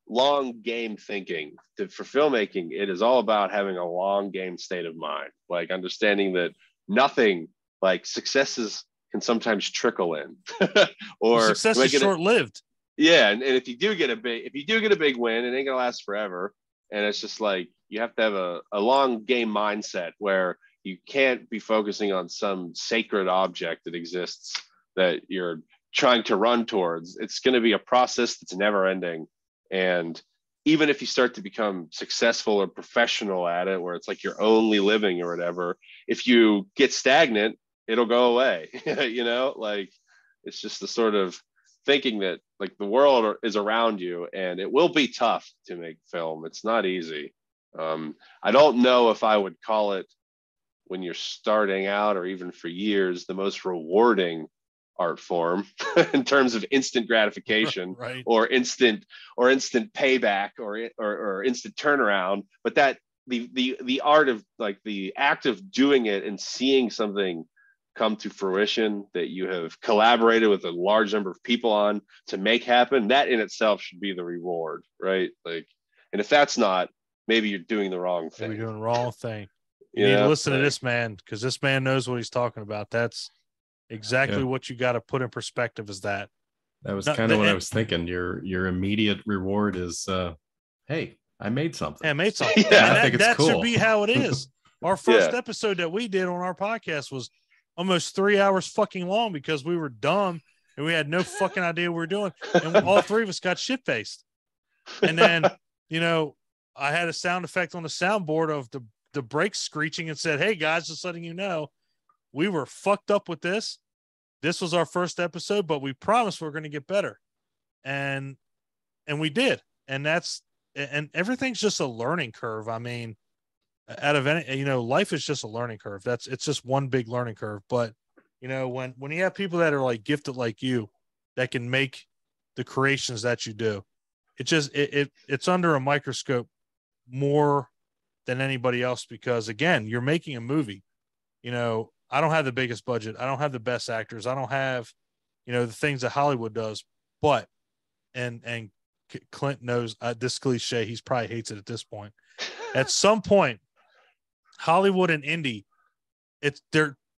long game thinking. For filmmaking, it is all about having a long game state of mind, like understanding that nothing, like successes can sometimes trickle in or success is short-lived. Yeah, and if you do get a big win, it ain't gonna last forever. And it's just like you have to have a long game mindset where you can't be focusing on some sacred object that exists that you're trying to run towards. It's going to be a process that's never ending. And even if you start to become successful or professional at it, where it's like you're only living or whatever, if you get stagnant, it'll go away. You know, like it's just the sort of thinking that like the world is around you and it will be tough to make film. It's not easy. I don't know if I would call it, when you're starting out or even for years, the most rewarding art form in terms of instant gratification, right, or instant payback or instant turnaround. But that the art of like the act of doing it and seeing something come to fruition that you have collaborated with a large number of people on to make happen, that in itself should be the reward, right? Like, and if that's not, maybe you're doing the wrong thing. You're doing the wrong thing. You need to listen to this man, because this man knows what he's talking about. That's exactly what you got to put in perspective. Is that was kind of what I was thinking. Your immediate reward is, hey, I made something. Yeah, I made something. Yeah, and I think it's that cool. should be how it is. Our first episode that we did on our podcast was almost 3 hours fucking long because we were dumb and we had no fucking idea what we were doing. And all three of us got shit-faced. And then, you know, I had a sound effect on the soundboard of the brakes screeching and said, hey guys, just letting you know, we were fucked up with this. This was our first episode, but we promised we're going to get better. And we did. And everything's just a learning curve. I mean, out of any, you know, life is just a learning curve. It's just one big learning curve. But, you know, when you have people that are like gifted like you that can make the creations that you do, it's under a microscope more than anybody else, because again, you're making a movie. You know, I don't have the biggest budget. I don't have the best actors. I don't have, you know, the things that Hollywood does, but, and Clint knows this cliche. He's probably hates it at this point. At some point, Hollywood and indie,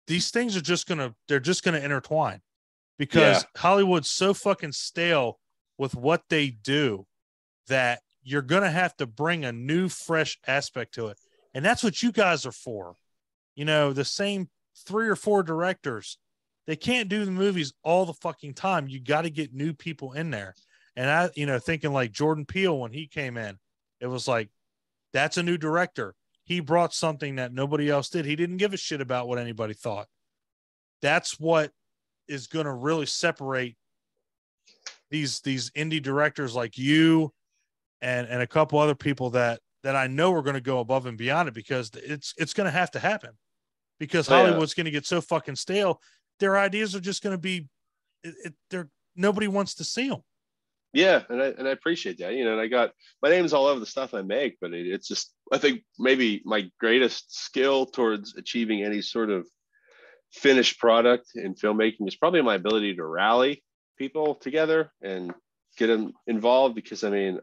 these things are just gonna intertwine, because Hollywood's so fucking stale with what they do that you're gonna have to bring a new, fresh aspect to it. And that's what you guys are for. You know, the same 3 or 4 directors, they can't do the movies all the fucking time. You got to get new people in there. And I, you know, thinking like Jordan Peele, when he came in, it was like, that's a new director. He brought something that nobody else did. He didn't give a shit about what anybody thought. That's what is going to really separate these indie directors like you and a couple other people that I know are going to go above and beyond it, because it's going to have to happen, because Hollywood's going to get so fucking stale. Their ideas are just going to be, nobody wants to see them. Yeah, and I appreciate that. You know, and I got my name's all over the stuff I make, but it's just, I think maybe my greatest skill towards achieving any sort of finished product in filmmaking is probably my ability to rally people together and get them involved, because I mean,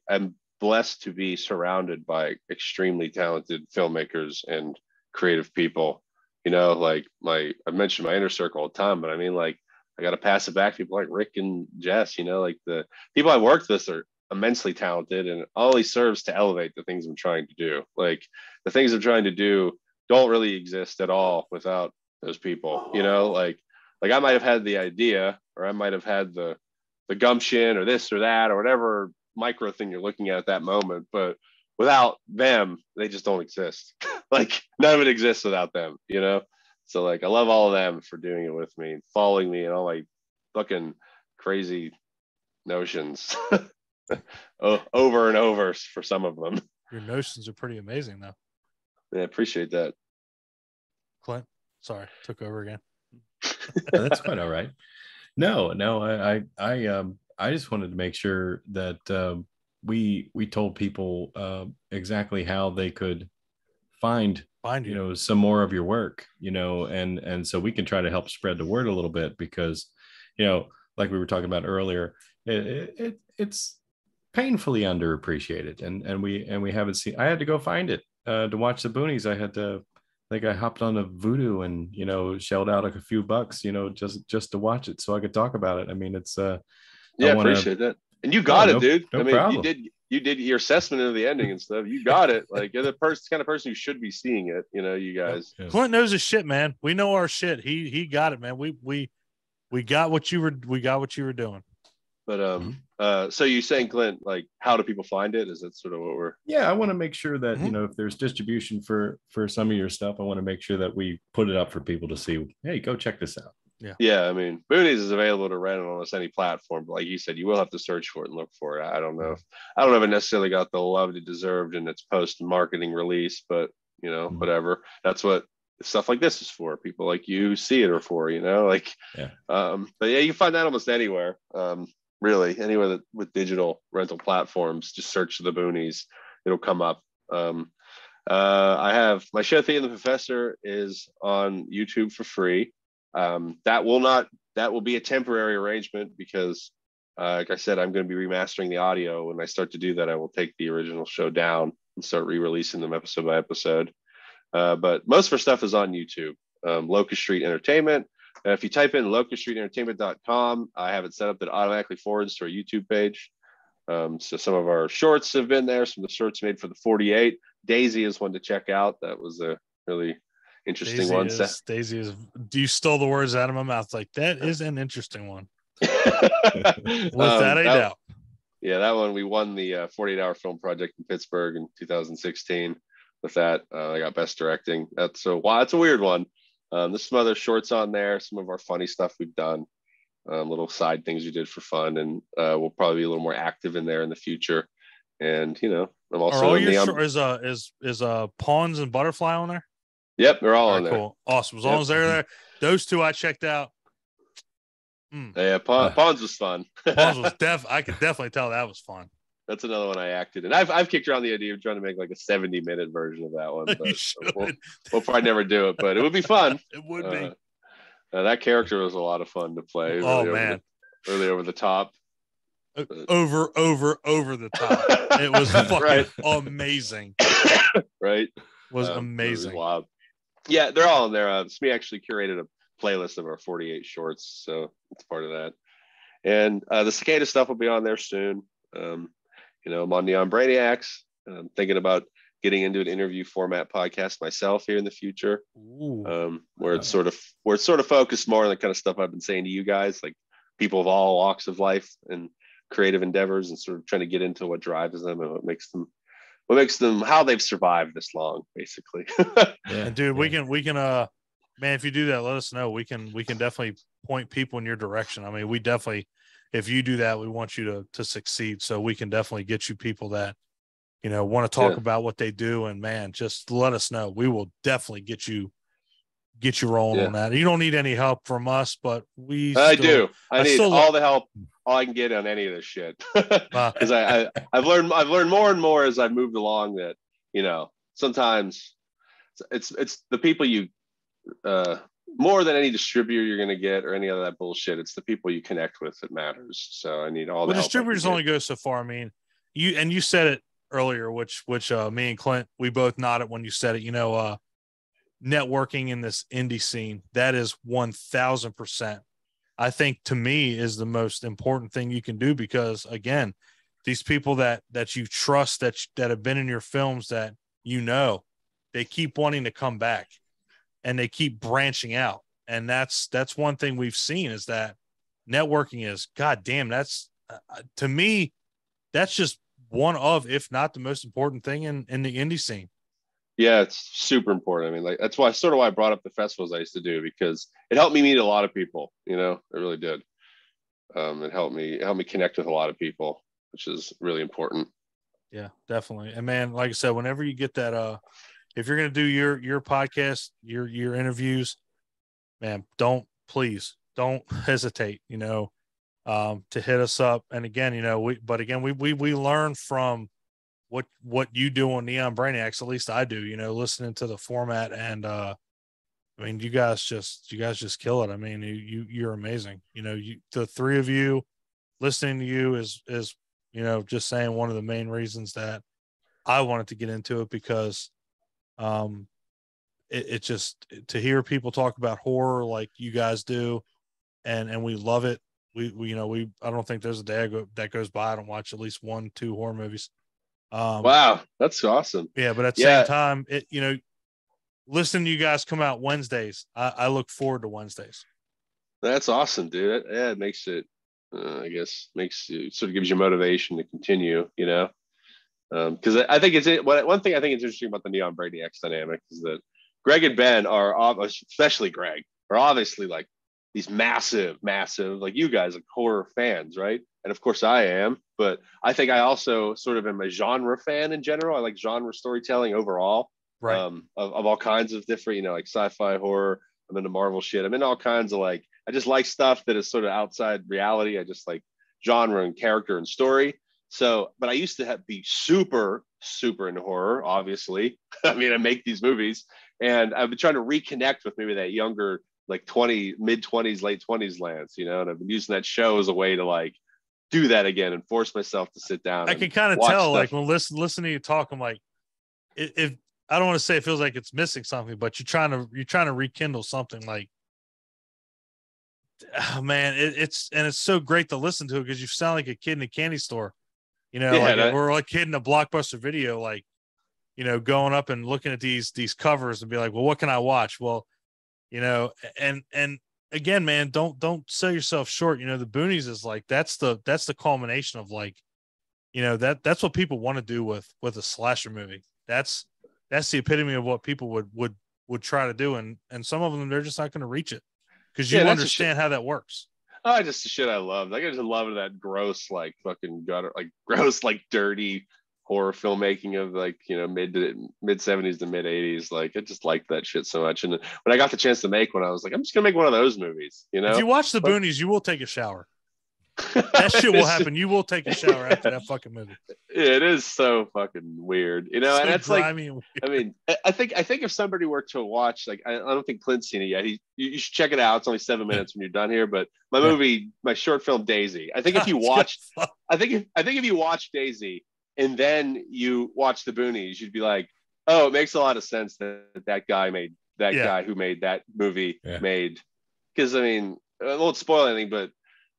I'm blessed to be surrounded by extremely talented filmmakers and creative people. You know, like I mentioned my inner circle all the time, but I mean, like, I got to pass it back to people like Rick and Jess. You know, like the people I worked with are immensely talented, and it only serves to elevate the things I'm trying to do. Like the things I'm trying to do don't really exist at all without those people. You know, like I might have had the idea, or I might have had the gumption or this or that or whatever micro thing you're looking at that moment, but without them, they just don't exist. Like none of it exists without them, you know? So like, I love all of them for doing it with me, following me and all my fucking crazy notions over and over for some of them. Your notions are pretty amazing though. Yeah, I appreciate that. Clint, sorry, took over again. That's quite all right. No, I just wanted to make sure that we told people exactly how they could find find some more of your work, and so we can try to help spread the word a little bit because, like we were talking about earlier, it's painfully underappreciated, and we haven't seen. I had to go find it to watch the Boonies. I hopped on a Voodoo and shelled out a few bucks, just to watch it so I could talk about it. I mean, it's appreciate that. And you got it, dude. No I mean, problem. you did your assessment of the ending and stuff. You got it. Like, you're the kind of person who should be seeing it. You guys. Yeah. Clint knows his shit, man. We know our shit. He got it, man. We got what you were doing. But so you saying, Clint, like, how do people find it? Is that sort of what we're? Yeah, I want to make sure that if there's distribution for some of your stuff, I want to make sure that we put it up for people to see. Hey, go check this out. Yeah. I mean, Boonies is available to rent on almost any platform, but like you said, you will have to search for it and look for it. I don't know if it necessarily got the love it deserved in its post-marketing release, but whatever. That's what stuff like this is for. People like you see it or for, but yeah, you can find that almost anywhere. Really, anywhere with digital rental platforms, just search the Boonies, it'll come up. I have my show, Thea and the Professor, is on YouTube for free. That will be a temporary arrangement because, like I said, I'm going to be remastering the audio. When I start to do that, I will take the original show down and start re-releasing them episode by episode. But most of our stuff is on YouTube. Locust Street Entertainment. If you type in locuststreetentertainment.com, I have it set up that automatically forwards to our YouTube page. So some of our shorts have been there. Some of the shorts made for the 48. Daisy is one to check out. That was a really interesting one. Daisy is. Do you stole the words out of my mouth? Like, that is an interesting one. Without a doubt. Yeah, that one, we won the 48-hour film project in Pittsburgh in 2016. With that, I got best directing. That's a weird one. There's some other shorts on there, some of our funny stuff we've done, little side things we did for fun, and we'll probably be a little more active in there in the future. And I'm also. Are all your is Pawns and Butterfly on there? Yep, they're all on there. Cool, awesome. As long as they're there, those two I checked out. Yeah, Pawns was fun. Pawns was I could definitely tell that was fun. That's another one I acted in. I've kicked around the idea of trying to make like a 70-minute version of that one. But we'll probably never do it, but it would be fun. It would be. That character was a lot of fun to play. Really over the top. Over the top. It was fucking amazing. Right? Was amazing. Wow. Yeah, they're all in there. SME actually curated a playlist of our 48 shorts, so it's part of that. And the Cicada stuff will be on there soon. I'm on Neon Brainiacs. I'm thinking about getting into an interview format podcast myself here in the future, where it's sort of focused more on the kind of stuff I've been saying to you guys, like people of all walks of life and creative endeavors, and sort of trying to get into what drives them and what makes them how they've survived this long, basically. And dude, we can man, if you do that, let us know. We can definitely point people in your direction. I mean, we definitely, if you do that, we want you to succeed. So we can definitely get you people that, want to talk about what they do. And man, just let us know. We will definitely get you rolling on that. You don't need any help from us, but I need all the help I can get on any of this shit. Because I've learned more and more as I've moved along that, sometimes it's the people you, more than any distributor you're going to get or any of that bullshit, it's the people you connect with that matters. So I need all the help. Distributors only go so far. I mean, you said it earlier, which me and Clint, we both nodded when you said it. Networking in this indie scene, that is 1000%. I think, to me, is the most important thing you can do, because again, these people that you trust, that have been in your films, that they keep wanting to come back. And they keep branching out. And that's one thing we've seen, is that networking is, goddamn, that's to me, that's just one of, if not the most important thing in the indie scene. Yeah, it's super important. I mean, like, that's why I brought up the festivals I used to do, because it helped me meet a lot of people. It really did. It helped me connect with a lot of people, which is really important. Yeah, definitely. And man, like I said, whenever you get that, if you're going to do your podcast, your interviews, man, please don't hesitate, to hit us up. And again, we learn from what you do on Neon Brainiacs. At least I do, listening to the format. And I mean, you guys just kill it. I mean, you're amazing. The three of you, listening to you is just saying one of the main reasons that I wanted to get into it, because it just, to hear people talk about horror like you guys do, and we love it. We I don't think there's a day that goes by I don't watch at least 1-2 horror movies. Wow, that's awesome. Yeah, but at the same time, listening to you guys come out Wednesdays, I look forward to Wednesdays. That's awesome, dude. It makes it, I guess, sort of gives you motivation to continue, because I think one thing I think is interesting about the Neon Brainiacs dynamic is that Greg and Ben especially Greg, are obviously like these massive, like you guys, like horror fans, right? And of course I am, but I think I also sort of am a genre fan in general. I like genre storytelling overall, right? Of all kinds of different, like sci-fi, horror. I'm into Marvel shit. I'm into all kinds of I just like stuff that is sort of outside reality. I just like genre and character and story. So, but I used to be super, super into horror, obviously. I mean, I make these movies, and I've been trying to reconnect with maybe that younger, like mid-20s, late 20s Lance, and I've been using that show as a way to do that again and force myself to sit down. I can kind of tell, stuff. When listening to you talk, I'm like, if I don't want to say it feels like it's missing something, but you're trying to rekindle something. Like, oh man, it's so great to listen to, because you sound like a kid in a candy store, or like a kid in a Blockbuster video, going up and looking at these covers and be like, well, what can I watch? Well, and again, man, don't sell yourself short. The Boonies is that's the culmination of that's what people want to do with a slasher movie. That's the epitome of what people would try to do, and some of them, they're just not going to reach it, because you understand how that works. Oh, just the shit I love. I just love that gross, fucking gutter, gross, dirty horror filmmaking of mid 70s to mid 80s. I just liked that shit so much. And when I got the chance to make one, I was like, I'm just gonna make one of those movies. If you watch the Boonies, you will take a shower. That shit will happen. You will take a shower after that fucking movie. It is so fucking weird, and it's grimy and weird. I mean, I think if somebody were to watch, I don't think Clint's seen it yet. You should check it out. It's only 7 minutes when you're done here. But my short film Daisy. I think if you watch, if you watch Daisy and then you watch the Boonies, you'd be like, oh, it makes a lot of sense that guy made that guy who made that movie made. Because I mean, I won't spoil anything, but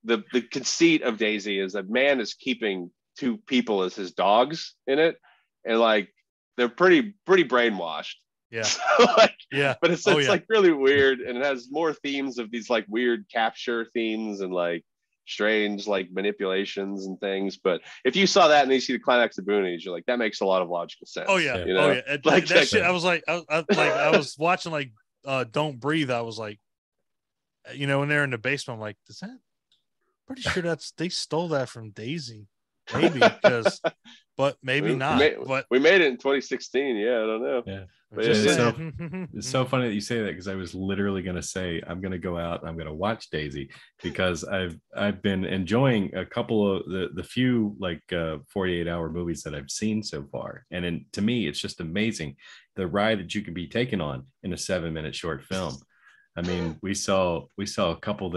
the conceit of Daisy is a man is keeping two people as his dogs in it, and they're pretty brainwashed. Yeah. So, but it's really weird, and it has more themes of these weird capture themes and strange manipulations and things. But if you saw that and then you see the climax of Boonies, you're like, that makes a lot of logical sense. Oh yeah. Oh yeah. That shit. I was I was watching Don't Breathe. I was like, when they're in the basement, I'm like, is that? Pretty sure they stole that from Daisy, maybe, but maybe not. We made it in 2016. Yeah, I don't know. Yeah, it's so funny that you say that, because I was literally going to say I'm going to go out and I'm going to watch Daisy, because I've been enjoying a couple of the few 48-hour movies that I've seen so far, and to me it's just amazing the ride that you can be taken on in a 7-minute short film. I mean, we saw a couple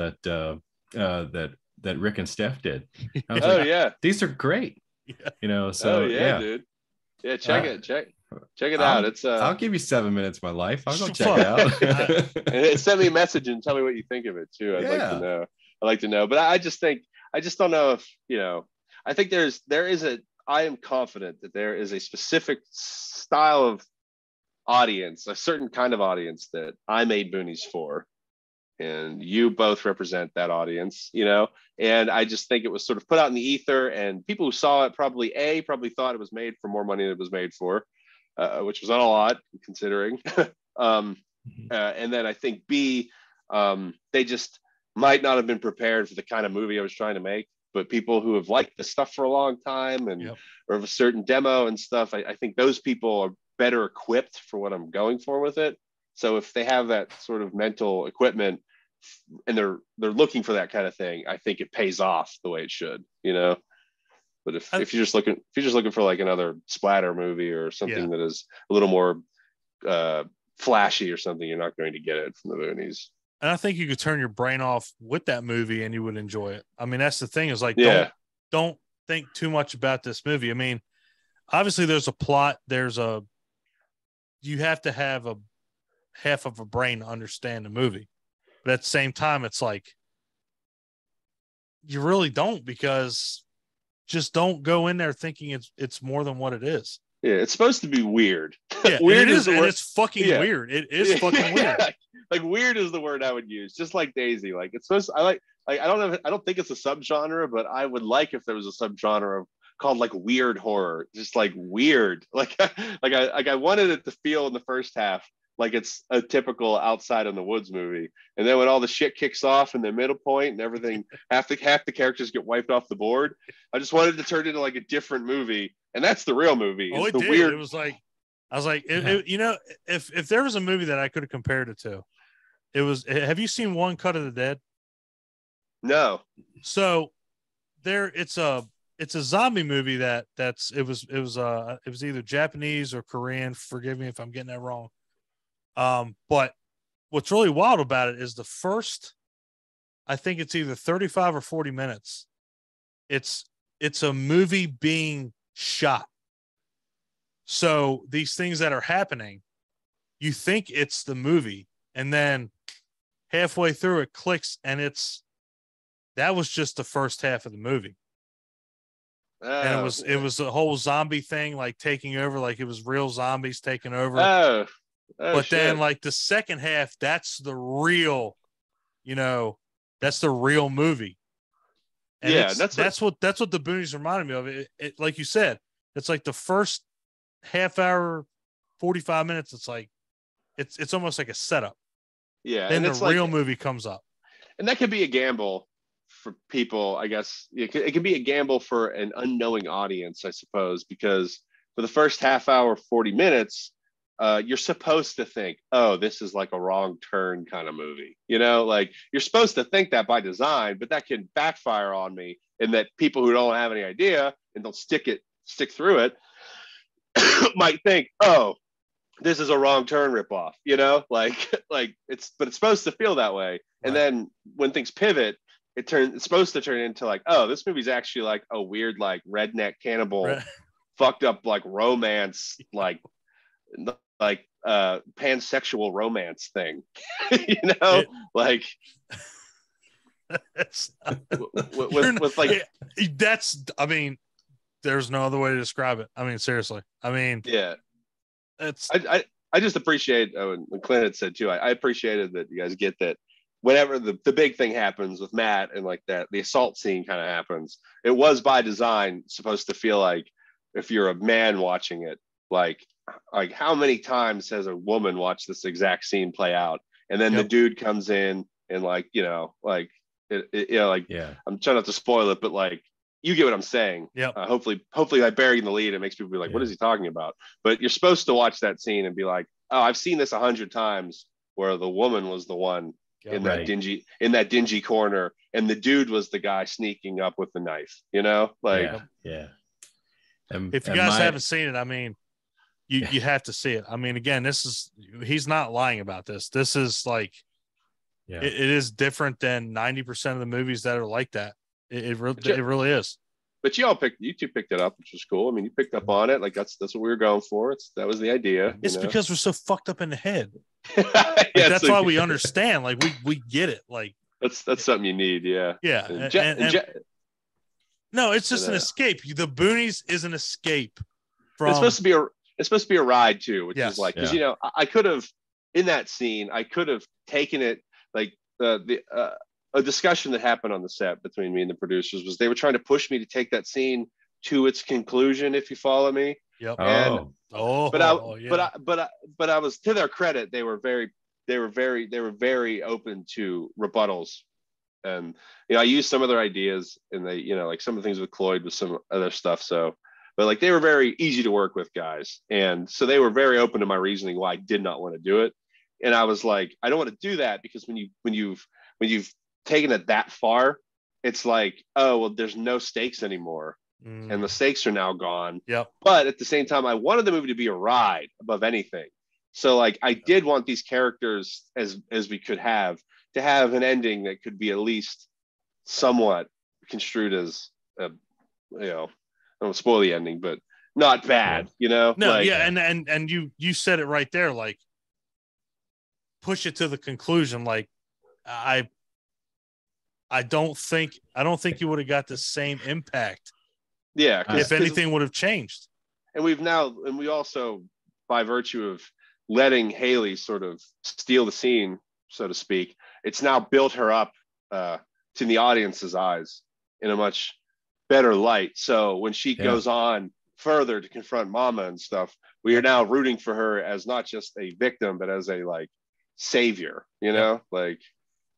that Rick and Steph did. I was these are great. Yeah. So dude. Yeah, check it out. It's I'll give you 7 minutes of my life. I'll go check it out. And send me a message and tell me what you think of it too. I'd like to know. But I just don't know if I think I am confident that there is a specific style of audience, a certain kind of audience that I made Boonies for. And you both represent that audience, and I just think it was sort of put out in the ether, and people who saw it probably thought it was made for more money than it was made for, which was not a lot considering. And then I think B, they just might not have been prepared for the kind of movie I was trying to make, but people who have liked this stuff for a long time or of a certain demo and stuff, I think those people are better equipped for what I'm going for with it. So if they have that sort of mental equipment and they're looking for that kind of thing, I think it pays off the way it should, But if you're just looking for like another splatter movie or something that is a little more flashy or something, you're not going to get it from the Boonies. And I think you could turn your brain off with that movie and you would enjoy it. I mean, that's the thing, is like, don't think too much about this movie. I mean, obviously there's a plot, you have to have a half of a brain to understand the movie. But at the same time, it's like, you really don't, because just don't go in there thinking it's more than what it is. Yeah, it's supposed to be weird. Yeah, weird is, and it's fucking weird. It is fucking weird. Like weird is the word I would use, just like Daisy. Like it's supposed. I don't think it's a subgenre, but I would like if there was a subgenre called like weird horror, just like weird. Like I wanted it to feel in the first half like it's a typical outside in the woods movie, and then when all the shit kicks off in the middle point and everything, half the characters get wiped off the board. I just wanted to turn it into like a different movie, and that's the real movie. Oh, it did. Weird. It was like, I was like, you know, if there was a movie that I could have compared it to, it was. Have you seen One Cut of the Dead? No. So it's a zombie movie it was either Japanese or Korean. Forgive me if I'm getting that wrong. But what's really wild about it is the first, I think it's either 35 or 40 minutes. It's a movie being shot. So these things that are happening, you think it's the movie, and then halfway through it clicks, and that was just the first half of the movie. And it was a whole zombie thing, like taking over, like it was real zombies taking over. But then like the second half, that's the real, that's the real movie. And that's what the Boonies reminded me of. It like you said, it's like the first half hour, 45 minutes. It's like, it's almost like a setup. Yeah. Then the real movie comes up. And that could be a gamble for people, I guess. It can be a gamble for an unknowing audience, I suppose, because for the first half hour, 40 minutes, you're supposed to think, oh, this is like a wrong turn kind of movie. Like you're supposed to think that by design, but that can backfire on me in that people who don't have any idea and don't stick through it might think, oh, this is a wrong turn ripoff, like it's supposed to feel that way. Right. And then when things pivot, it's supposed to turn into like, oh, this movie's actually like a weird, like redneck cannibal, fucked up like romance, like pansexual romance thing, like with like that's. I mean, there's no other way to describe it. I mean, seriously. I mean, yeah. It's. I just appreciate. And Clint had said too. I appreciated that you guys get that. Whenever the big thing happens with Matt and like that, the assault scene kind of happens. It was by design supposed to feel like, if you're a man watching it, like how many times has a woman watched this exact scene play out, and then the dude comes in and like like I'm trying not to spoil it, but like you get what I'm saying. Yeah. Hopefully I bury in the lead. It makes people be like, what is he talking about? But you're supposed to watch that scene and be like, oh, I've seen this 100 times where the woman was the one in that dingy corner, and the dude was the guy sneaking up with the knife. Like if you guys haven't seen it, I mean, you have to see it. I mean, again, he's not lying about this. This is like, it is different than 90% of the movies that are like that. It really is. But you two picked it up, which was cool. I mean, you picked up on it. Like that's what we were going for. That was the idea. It's because we're so fucked up in the head. That's why we understand. Like we get it. Like that's something you need. Yeah. Yeah. No, it's just an escape. The Boonies is an escape from. It's supposed to be a ride too, which is like, because I could have, in that scene, I could have taken it like a discussion that happened on the set between me and the producers was they were trying to push me to take that scene to its conclusion, if you follow me. Yep. But I was, to their credit, they were very open to rebuttals. And I used some of their ideas, and they, like some of the things with Cloyd with some other stuff. So, but like they were very easy to work with guys, and so they were very open to my reasoning why I did not want to do it. And I was like, I don't want to do that because when you've taken it that far, it's like, oh well, there's no stakes anymore. and the stakes are now gone. Yep. But at the same time, I wanted the movie to be a ride above anything. So like I did want these characters as we could have to have an ending that could be at least somewhat construed as I don't spoil the ending, but not bad, No, like, and you said it right there, like push it to the conclusion. Like I don't think you would have got the same impact. Yeah, if anything would have changed. And we also, by virtue of letting Haley sort of steal the scene, so to speak, it's now built her up to the audience's eyes in a much better light. So when she goes on further to confront Mama and stuff, we are now rooting for her as not just a victim, but as a like savior, like,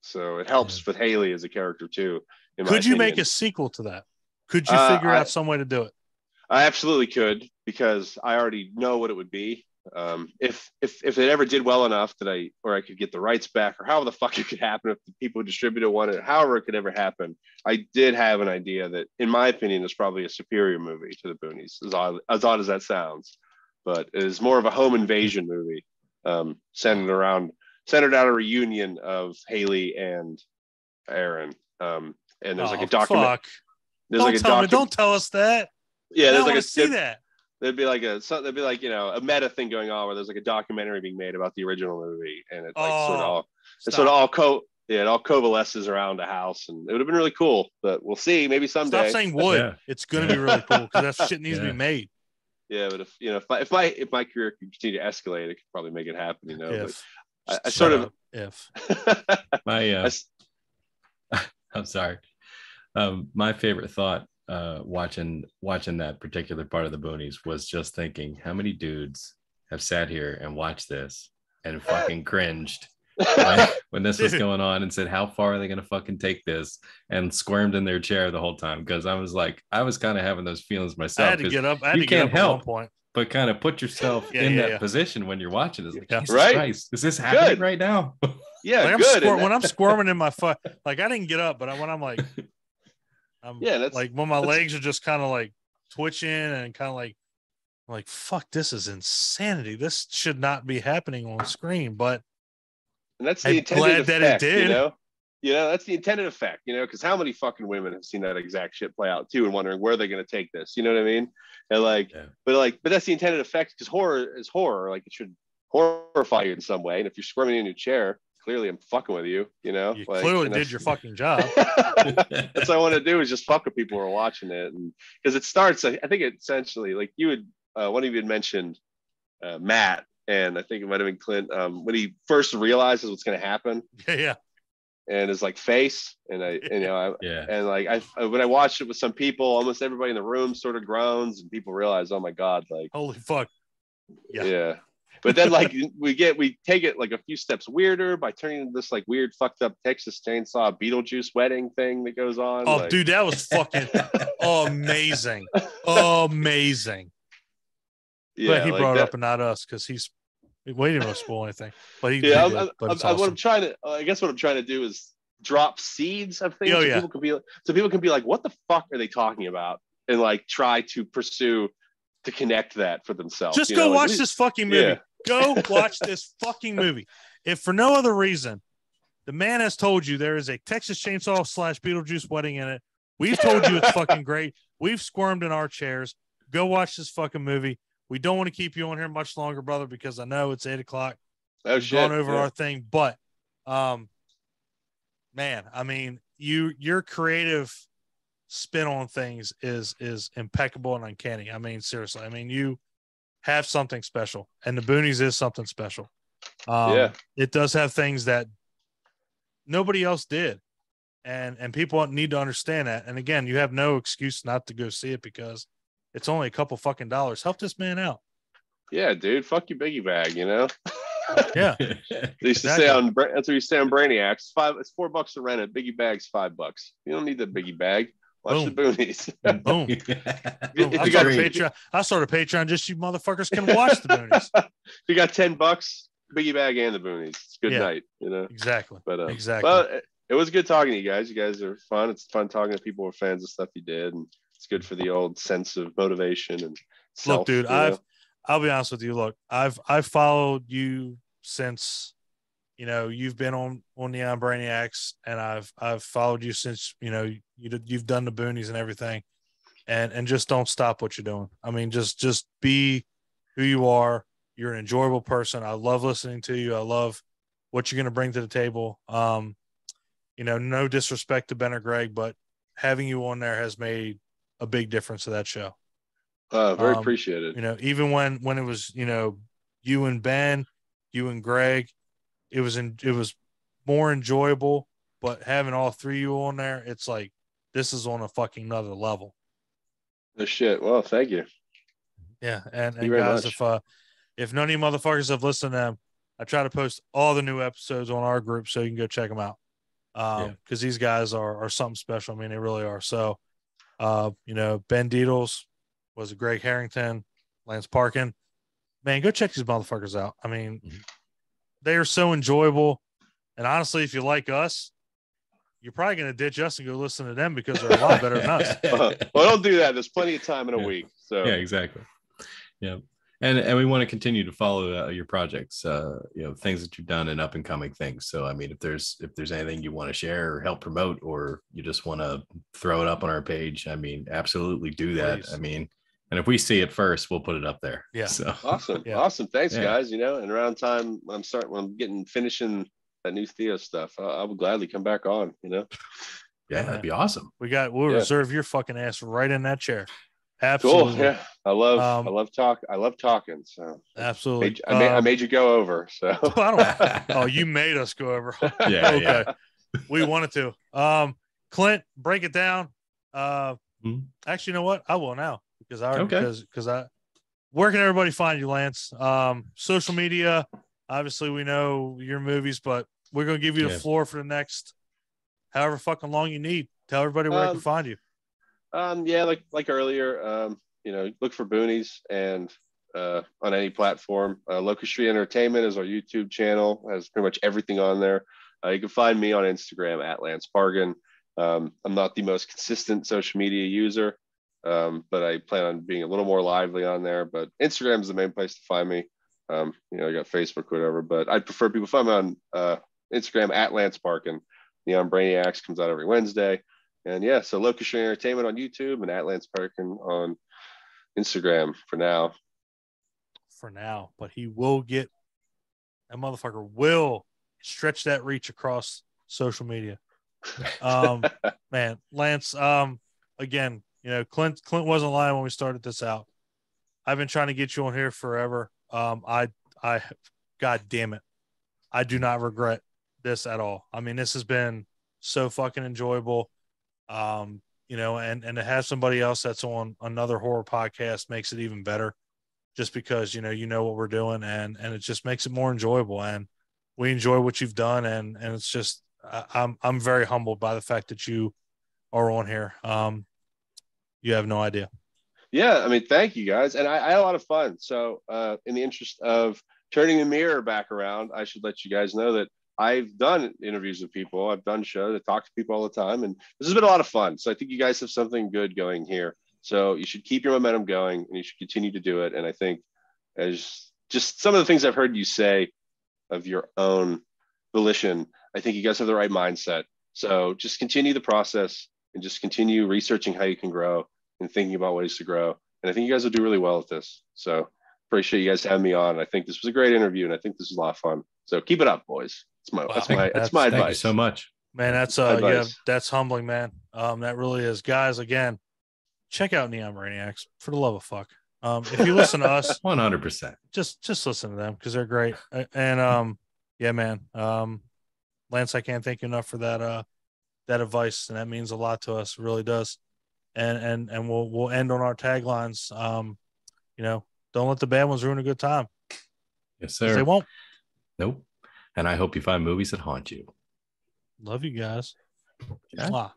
so it helps with Haley as a character too. Could you make a sequel to that? Could you figure out some way to do it? I absolutely could, because I already know what it would be. If it ever did well enough that I could get the rights back, or however the fuck it could happen, if the people who distributed wanted it, however it could ever happen, I did have an idea that, in my opinion, is probably a superior movie to the Boonies, as odd as that sounds, but it is more of a home invasion movie, centered around a reunion of Haley and Aaron, and there's like a document. Don't tell us that. Yeah, there's like a see that. There'd be like a meta thing going on where there's like a documentary being made about the original movie, and it all coalesces around a house, and it would have been really cool. But we'll see. Maybe someday. Stop saying would. Yeah. It's going to be really cool, because that shit needs to be made. Yeah, but if my career could continue to escalate, it could probably make it happen. I'm sorry. My favorite thought watching that particular part of the Boonies was just thinking, how many dudes have sat here and watched this and fucking cringed when this was going on, and said, how far are they going to fucking take this, and squirmed in their chair the whole time? Because I was kind of having those feelings myself. I had to get up. At one point. But kind of put yourself in that position when you're watching. It's like, Jesus Christ, is this happening right now? Yeah, like good. When I'm squirming in my foot, like I didn't get up, but when I'm like, that's like when my legs are just kind of like twitching and kind of like, fuck, this is insanity. This should not be happening on screen. But that's the intended effect, that it did. That's the intended effect, because how many fucking women have seen that exact shit play out too, and wondering where they're going to take this, you know what I mean? And but that's the intended effect, because horror is horror. Like, it should horrify you in some way. And if you're squirming in your chair, clearly I'm fucking with you, You clearly did your fucking job. That's what I want to do, is just fuck with people who are watching it. And because it starts, I think it essentially, like you had, one of you had mentioned Matt, and I think it might have been Clint, when he first realizes what's going to happen. Yeah. And his like face, and when I watched it with some people, almost everybody in the room sort of groans, and people realize, oh my God, like, holy fuck. Yeah. But then like we take it like a few steps weirder by turning into this like weird fucked up Texas Chainsaw Beetlejuice wedding thing that goes on. Oh, dude, that was fucking amazing. Amazing. Yeah, but he brought it up and not us, because we didn't spoil anything. But he awesome. What I'm trying to do is drop seeds of things, so people can be like, what the fuck are they talking about, and like try to pursue to connect that for themselves. Just go watch this fucking movie. Yeah. Go watch this fucking movie. If for no other reason, the man has told you there is a Texas Chainsaw / Beetlejuice wedding in it. We've told you it's fucking great. We've squirmed in our chairs. Go watch this fucking movie. We don't want to keep you on here much longer, brother, because I know it's 8:00. We've gone over our thing, but man, I mean, your creative spin on things is impeccable and uncanny. I mean, seriously, I mean, you have something special, and the Boonies is something special. It does have things that nobody else did, and people need to understand that. And again, you have no excuse not to go see it, because it's only a couple fucking dollars. Help this man out. Yeah, dude. Fuck your biggie bag, Yeah. They used to say that's what you say on Brainiacs. It's $4 to rent it. Biggie bag's $5. You don't need the biggie bag. Watch the Boonies. Boom. I started Patreon just so you motherfuckers can watch the Boonies. If you got $10, biggie bag and the Boonies. It's good night, Exactly. But exactly. But it was good talking to you guys. You guys are fun. It's fun talking to people who are fans of stuff you did. And It's good for the old sense of motivation and self. Look, dude, I'll be honest with you. Look, I've followed you since, you've been on Neon Brainiacs, and I've followed you since, you've done the Boonies and everything, and just don't stop what you're doing. I mean, just be who you are. You're an enjoyable person. I love listening to you. I love what you're going to bring to the table. No disrespect to Ben or Greg, but having you on there has made a big difference to that show. Very appreciated. Even when it was, you and Ben, you and Greg, it was more enjoyable, but having all three of you on there, it's like, this is on a fucking another level. No shit. Well, thank you. Yeah. And guys, if none of you motherfuckers have listened to them, I try to post all the new episodes on our group so you can go check them out. Because these guys are something special. I mean, they really are. So, Ben Deedles, was it Greg Harrington, Lance Parkin? Man, go check these motherfuckers out. I mean, they are so enjoyable. And honestly, if you like us, you're probably going to ditch us and go listen to them because they're a lot better than us. Well, don't do that. There's plenty of time in a week. So yeah, exactly. Yeah. And we want to continue to follow your projects, things that you've done and up and coming things. So, I mean, if there's anything you want to share or help promote, or you just want to throw it up on our page, I mean, absolutely do that. Please. I mean, and if we see it first, we'll put it up there. Yeah. So awesome. Yeah. Awesome. Thanks, guys. And around time when I'm finishing that new Theo stuff, I would gladly come back on, Yeah, that'd be awesome. We'll reserve your fucking ass right in that chair. Absolutely. Cool. Yeah. I love talking. So absolutely. I made you go over. So you made us go over. Yeah. Okay. Yeah. We wanted to. Clint, break it down. Actually, you know what? I will now because where can everybody find you, Lance? Social media. Obviously, we know your movies, but we're gonna give you the floor for the next however fucking long you need. Tell everybody where I can find you. Like earlier, look for Boonies and on any platform. Locust Street Entertainment is our YouTube channel, has pretty much everything on there. You can find me on Instagram at Lance Parkin. I'm not the most consistent social media user, but I plan on being a little more lively on there. But Instagram is the main place to find me. I got Facebook, whatever, but I'd prefer people find me on Instagram at Lance Parkin. Neon Brainiacs comes out every Wednesday. And so Locust Street Entertainment on YouTube and at Lance Parkin on Instagram for now. But that motherfucker will stretch that reach across social media. Man, Lance, again, Clint wasn't lying when we started this out. I've been trying to get you on here forever. I God damn it, I do not regret this at all. I mean, this has been so fucking enjoyable. And to have somebody else that's on another horror podcast makes it even better, just because what we're doing, and it just makes it more enjoyable, and we enjoy what you've done, and it's just I'm very humbled by the fact that you are on here. You have no idea. Yeah, I mean, thank you guys, and I had a lot of fun. So in the interest of turning the mirror back around, I should let you guys know that I've done interviews with people. I've done shows. I talk to people all the time, and this has been a lot of fun. So I think you guys have something good going here. So you should keep your momentum going, and you should continue to do it. And I think, as just some of the things I've heard you say of your own volition, I think you guys have the right mindset. So just continue the process and just continue researching how you can grow and thinking about ways to grow. And I think you guys will do really well at this. So appreciate you guys having me on. I think this was a great interview, and I think this was a lot of fun. So keep it up, boys. That's my advice. Thank you so much, man. That's that's humbling, man. That really is. Guys, again, check out Neon Brainiacs, for the love of fuck. If you listen to us, 100%, just listen to them because they're great. And yeah, man. Lance, I can't thank you enough for that advice, and that means a lot to us. It really does. And we'll end on our taglines. Don't let the bad ones ruin a good time. Yes, sir. They won't. Nope. And I hope you find movies that haunt you. Love you guys. Yeah.